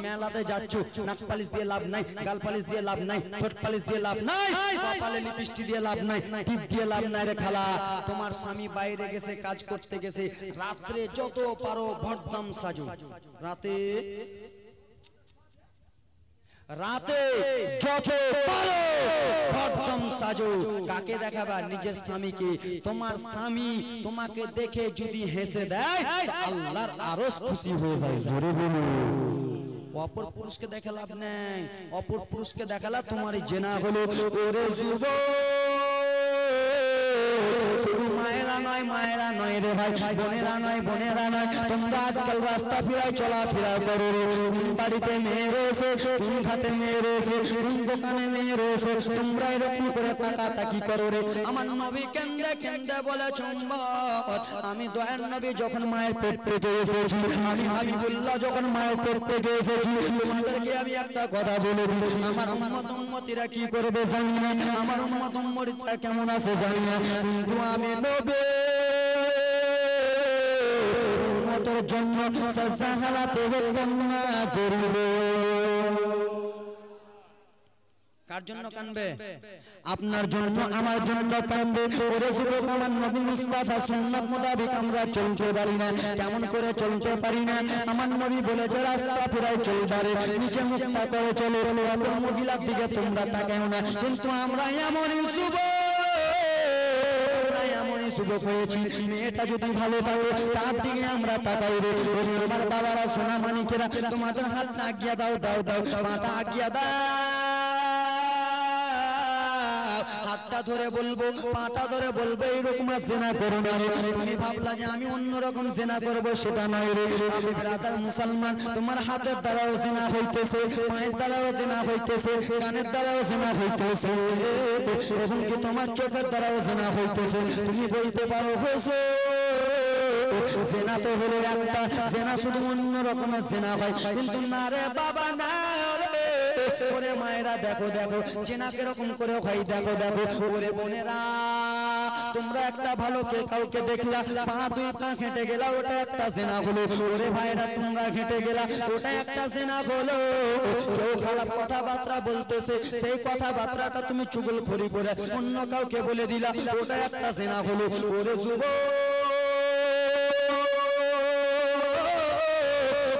মেলাতে যাচ্ছ, নাক পালিশ দিয়ে লাভ নাই, গাল পালিশ দিয়ে লাভ নাই, ঠোঁট পালিশ দিয়ে লাভ নাই, কপালে লিপস্টিক দিয়ে লাভ নাই, টিপ দিয়ে লাভ নাই রে খালা। তোমার স্বামী বাইরে গেছে, কাজ করতে গেছে, রাত্রে যত পারো ভরদম সাজো। রাতে যত পারো ভরদম সাজো। কাকে দেখাবা? নিজের স্বামীকে। তোমার স্বামী তোমাকে দেখে যদি হেসে দেয়, আল্লাহর আরশ খুশি হয়ে যায়। জোরে বলো। অপর পুরুষকে দেখে লাভ নেই, অপর পুরুষকে দেখালা তোমারই জেনা হলো। ওরে যুবক, শুধু মায়েরা নয়, মায়েরা নয় রে ভাই, বোনেরা নয়, বোনেরা নয়, তোমরা আজকাল রাস্তা ফিরায় চলাফেরা করো রে। বাড়িতে মেয়ে রয়েছে, কোন ঘাটে মেয়ে রয়েছে, কোন দোকানে মেয়ে রয়েছে, তোমরা এরকম করে তাকাতাকি করো রে। আমার নবী কেন্দে কেন্দে বলে চম্বত, আমি দয়ার নবী যখন মায়ের পেট পেটে এসেছি, আমি হাবিবুল্লাহ যখন মায়ের পেট পেটে এসেছি, তোমাদেরকে আমি একটা কথা বলে দিই, আমার উম্মত উম্মতিরা কি করবে জানি না, আমার উম্মত উম্মতিরা কেমন আছে জানি না, কিন্তু আমি নবী উম্মতের জন্য সাজদা হালাতে কান্না করিব। কার জন্য কানবে? আপনার জন্য, আমার জন্য কানবে। ওরে যুবক, আমার নবী মুস্তাফা সুন্নাত মোতাবেক আমরা চলতে পারি না। কেমন করে চলতে পারি না? আমার নবী বলেছে রাস্তা ফিরায় চলবারে, নিচে মুখটা করে চলে, অপর মহিলার দিকে তোমরা তাকাও না। কিন্তু আমরা এমনই যুবক হয়েছি, মেয়েটা যদি ভালো থাকে তার দিকে আমরা তাকাই রে। আমার বাবারা, সোনা মানিকেরা, তোমাদের হাতটা আগিয়া দাও, দাও দাও, মাথা আগিয়া দাও, হাতটা ধরে বলবো, পাটা ধরে বলবো এইরকম জেনা করো না রে। তুমি ভাবলা যে আমি অন্যরকম জেনা করবো, সেটা নয় রে। আমি ব্রাদার মুসলমান, তোমার হাতের দ্বারাও জেনা হইতেছে, পায়ের দ্বারাও জেনা হইতেছে, কানের দ্বারাও জেনা হইতেছে, এবং কি তোমার চোখের দ্বারাও জেনা হইতেছে। তুমি বলতে পারো হুজুর জেনা তো হলো একটা, জেনা শুধু অন্য রকমের জেনা হয়, কিন্তু না রে বাবা না রে। ওরে মায়েরা দেখো দেখো জেনা কিরকম করে হয়, দেখো দেখো। ওরে বোনেরা তোমরা একটা ভালো কে কাউকে দেখলা, পা দুই পা হেঁটে গেলা, ওটা একটা জেনা হলো। ওরে ভাইরা তোমরা হেঁটে গেলা, ওটা একটা জেনা হলো। কেউ খারাপ কথাবার্তা বলতেছে, সেই কথাবার্তাটা তুমি চুগলখড়ি করে অন্য কাউকে বলে দিলা, ওটা একটা জেনা হলো। ওরে যুবক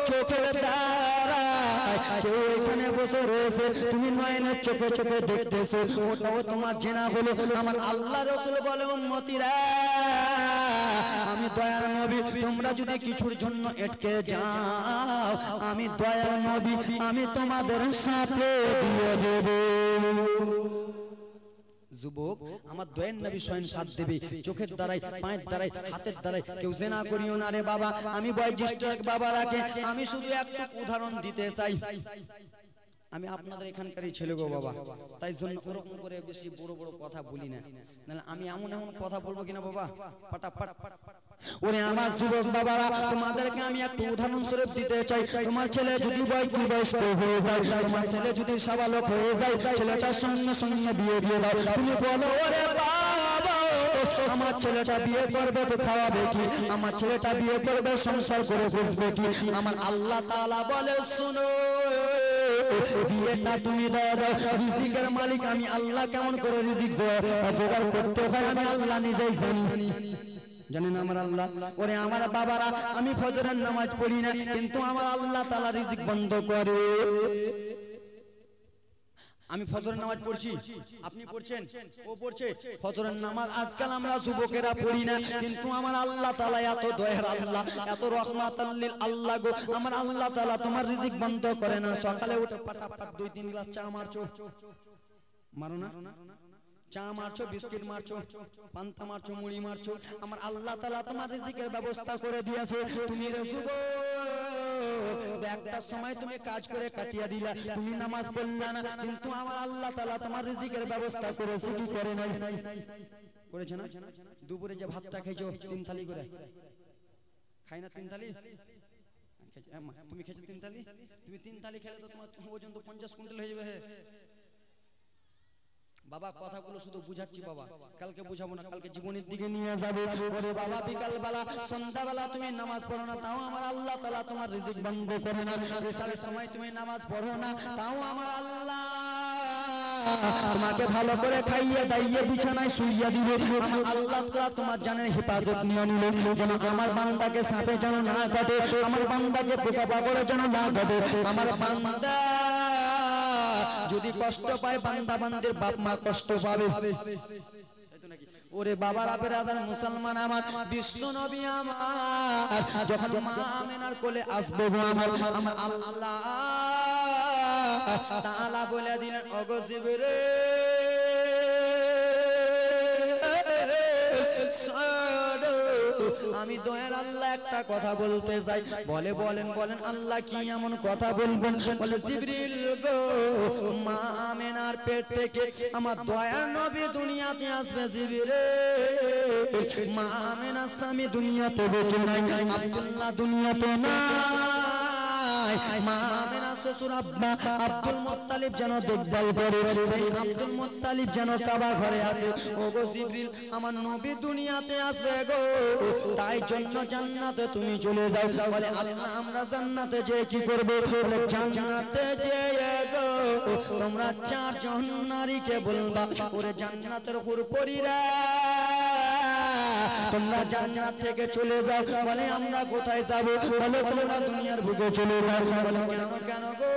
চোখের দ্বারা কেউ এখানে বসে রয়েছে, তুমি নয়নের চোখে চোখে দেখতেছো, ওটাও তোমার জেনা হলো। আমার আল্লাহ রাসূল বলে উম্মতিরা আমি দয়ার নবী, তোমরা যদি কিছুর জন্য আটকে যাও আমি দয়ার নবী আমি তোমাদের সাথে দিয়ে দেব। যুবক আমার দয়ার নবী স্বয়ং সাথ দেবে, চোখের দ্বারাই, পায়ের দ্বারাই, হাতের দ্বারাই। কেউ জেনা করিও না রে বাবা। আমি বয়োজ্যেষ্ঠ বাবা রাখে, আমি শুধু একটা উদাহরণ দিতে চাই। আমি আপনাদের এখানকারই ছেলে গো বাবা, তাই জন্য ওরকম করে বেশি বড় বড় কথা বলি না, নাহলে আমি এমন এমন কথা বলবো কিনা বাবা পাটাপাট। ওরে আমার যুবক বাবারা তোমাদেরকে আমি একটা উদাহরণ স্বরূপ দিতে চাই। তোমার ছেলে যদি বয়স্ক হয়ে যায়, তোমার ছেলে যদি সাবালক হয়ে যায়, ছেলেটার সঙ্গে সঙ্গে বিয়ে দিয়ে দাও। তুমি বলো ওরে বাবা আমার ছেলেটা বিয়ে করবে তো খাওয়াবে কি, আমার ছেলেটা বিয়ে করবে সংসার করে বুঝবে কি। আমার আল্লাহ তাআলা বলে শুনো বিয়েটা তুমি দাও, রিজিকের মালিক আমি আল্লাহ। কেমন করে রিজিক জোগাড় করতে হয় আমি আল্লাহ নিজেই জানি, জানেন আমার আল্লাহ। ওরে আমার বাবারা আমি ফজরের নামাজ পড়ি না, কিন্তু আমার আল্লাহ তাআলা রিজিক বন্ধ করে। আমি ফজরের নামাজ পড়ছি, আপনি পড়ছেন, ও পড়ছে ফজরের নামাজ। আজকাল আমরা যুবকেরা পড়ি না, কিন্তু আমার আল্লাহ তাআলা এত দয়ার আল্লাহ, এত রহমাতুল লিল আল্লাহ গো। আমার আল্লাহ তাআলা তোমার রিজিক বন্ধ করে না। সকালে উঠে পাটাপাট 2-3 গ্লাস চা মারছো, মারো না, চা মারছো, বিস্কিট মারছো, পান্তা মারছো, মুড়ি মারছো, আমার আল্লাহ তাআলা তোমার রিজিকের ব্যবস্থা করে দিয়েছে। তুমি রে যুবক একটা সময় তুমি কাজ করে কাটিয়ে দিলা, তুমি নামাজ পড়লা না, কিন্তু আমার আল্লাহ তাআলা তোমার রিজিকের ব্যবস্থা করেছে কি করে নাই? করেছে না? দুপুরে যে ভাতটা খেয়েছো 3 থালি করে, খাই না 3 থালি? তুমি খেয়েছো 3 থালি? তুমি 3 থালি খেলে তো তোমার ওজন তো 50 কুইন্টাল হয়ে যাবে। বাবা কথাগুলো শুধু বুঝাচ্ছি বাবা, কালকে বুঝাবো না, কালকে জীবনের দিকে নিয়ে যাবে। ওরে বাবা বিকাল বেলা সন্ধ্যা বেলা তুমি নামাজ পড়ো না, তাও আমার আল্লাহ তাআলা তোমার রিজিক বন্ধ করে না। ইশারের সময় তুমি নামাজ পড়ো না, তাও আমার আল্লাহ তোমাকে ভালো করে খাইয়ে দাইয়ে বিছানায় শুইয়ে দিবে। আমার আল্লাহ তাআলা তোমার জানের হেফাজত নিয়ে নিল, যেন আমার বান্দাকে সাথে যেন না কাটে, আমার বান্দাকে পোকা পাকড়ে যেন না কাটে। আমার বান্দা যদি কষ্ট পায়, বান্দা বান্দির বাপ মা কষ্ট পাবে। ওরে বাবার আবেরাদার মুসলমান আমার বিশ্ব নবী আমার যখন মা আমেনার কোলে আসবে আমার আল্লাহ তাআলা বলে দিলেন ওগো জিবরিল আমি দয়ার আল্লাহ একটা কথা বলতে চাই। বলে বলেন বলেন আল্লাহ কি এমন কথা বলবেন? বলে জিবরিল গো মা আমেনার পেট থেকে আমার দয়ার নবী দুনিয়াতে আসবে। জিবরিল মা আমেনার স্বামী দুনিয়াতে বেঁচে নাই, আব্দুল্লাহ দুনিয়াতে নাই, মা আমেনার শ্বশুর আব্বা আব্দুল মুত্তালিব যেন দেখভাল করে, সেই আব্দুল মুত্তালিব যেন কাবা ঘরে আসে। ওগো জিবরিল আমার নবী দুনিয়াতে আসবে গো, তাই জন্য জান্নাতে তুমি চলে যাও। বলে আল্লাহ আমরা জান্নাতে যে কি করব? বলে জান্নাতে যে গো তোমরা 4 জন নারীকে বলবা ওরে জান্নাতের হুরপরীরা তোমরা জান্নাত থেকে চলে যাও। বলে আমরা কোথায় যাব? বলে তোমরা দুনিয়ার বুকে চলে যাও। বলে কেন কেন গো?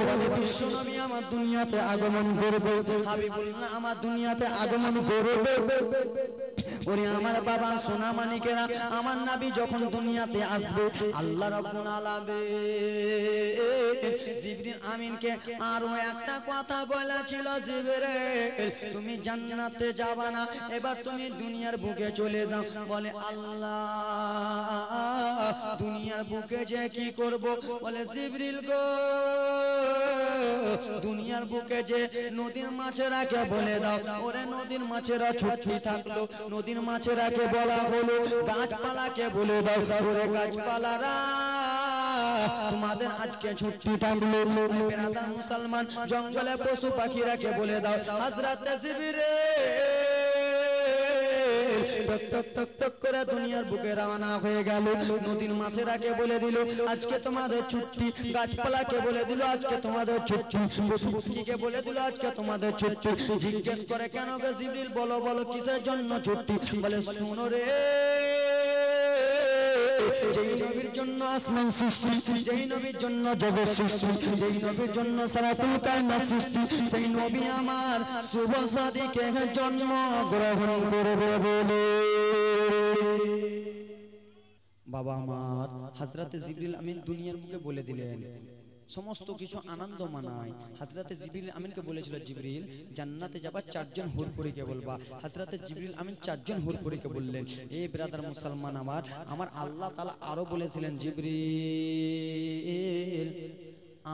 বলে বিশ্ব নবী আমার দুনিয়াতে আগমন করবে, হাবিবুল্লাহ আমার দুনিয়াতে আগমন করবে। ওরে আমার বাবা সোনা মানিকেরা আমার নবী যখন দুনিয়াতে আসবে আল্লাহ রাব্বুল আলামিন জিবরিল আমিনকে আরো একটা কথা বলেছিল, জিবরিল তুমি জান্নাতে যাবা না, এবার তুমি দুনিয়ার বুকে চলে যাও। বলে আল্লাহ দুনিয়ার বুকে যে কি করব? বলে জিবরিল গো দুনিয়ার বুকে যে নদীর মাছেরাকে বলে দাও। ওরে নদীর মাছেরা ছুটি থাকলো, নদীর নদীর মাছেরাকে বলা হলো গাছপালাকে বলে দাও ওরে গাছপালারা তোমাদের আজকে ছুটি থাকলো বেরাদার মুসলমান জঙ্গলে পশু পাখিরাকে বলে দাও হযরত জিবরিল টক টক টক টক করে দুনিয়ার বুকে রওনা হয়ে গেল নদীর মাছেরাকে বলে দিল আজকে তোমাদের ছুটি গাছপালাকে বলে দিল আজকে তোমাদের ছুটি পশু পাখিকে বলে দিল আজকে তোমাদের ছুটি জিজ্ঞেস করে কেন গো জিবরিল বলো বলো কিসের জন্য ছুটি বলে শুনো রে যেই নবীর জন্য আসমান সৃষ্টি যেই নবীর জন্য জগৎ সৃষ্টি যেই নবীর জন্য সারাতুল কায়নাত সৃষ্টি সেই নবী আমার শুভ সাদিকে জন্ম গ্রহণ করবে বলে বাবা আমার হযরতে জিবরিল আমিন দুনিয়ার মুখে বলে দিলেন সমস্ত কিছু আনন্দ মানায় হযরতে জিবরিল আমিনকে বলেছিল জিবরিল জান্নাতে যাবার চারজন হুরপুরীকে বলবা হযরতে জিবরিল আমিন চারজন হুরপুরীকে বললেন এই ব্রাদার মুসলমান আমার আল্লাহ তাআলা আরো বলেছিলেন জিবরিল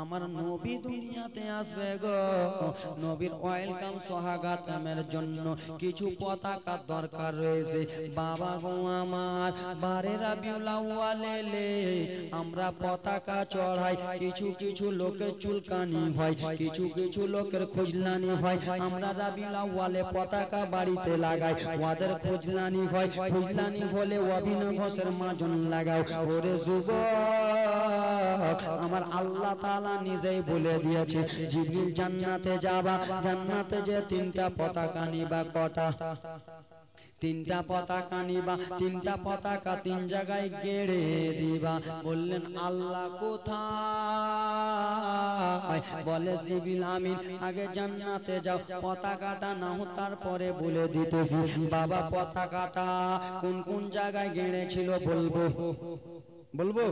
আমার নবী দুনিয়াতে আসবে গো নবীর ওয়েলকাম সোহাগাতের জন্য কিছু পতাকা দরকার রয়েছে বাবা গো আমার বারে রাবিউল আউয়ালে আমরা পতাকা চড়াই কিছু কিছু লোকের চুলকানি হয় কিছু কিছু লোকের খুজলানি হয় আমরা রাবিউল আউয়ালে পতাকা বাড়িতে লাগাই ওদের খুজলানি হয় খুজলানি হলে অভিনব ঘোষের মাজন লাগাও ওরে যুবক আমার আল্লাহ তাআলা নিজেই বলে দিয়েছে জিবরিল জান্নাতে যাবা জান্নাতে যে তিনটা পতাকা নিবা কটা তিনটা পতাকা নিবা তিনটা পতাকা তিন জায়গায় গেড়ে দিবা বললেন আল্লাহ কোথায় বলে জিবরিল আমিন আগে জান্নাতে যাও পতাকাটা নাও তারপরে বলে দিতেছি বাবা পতাকাটা কোন কোন জায়গায় গেড়েছিল বলবো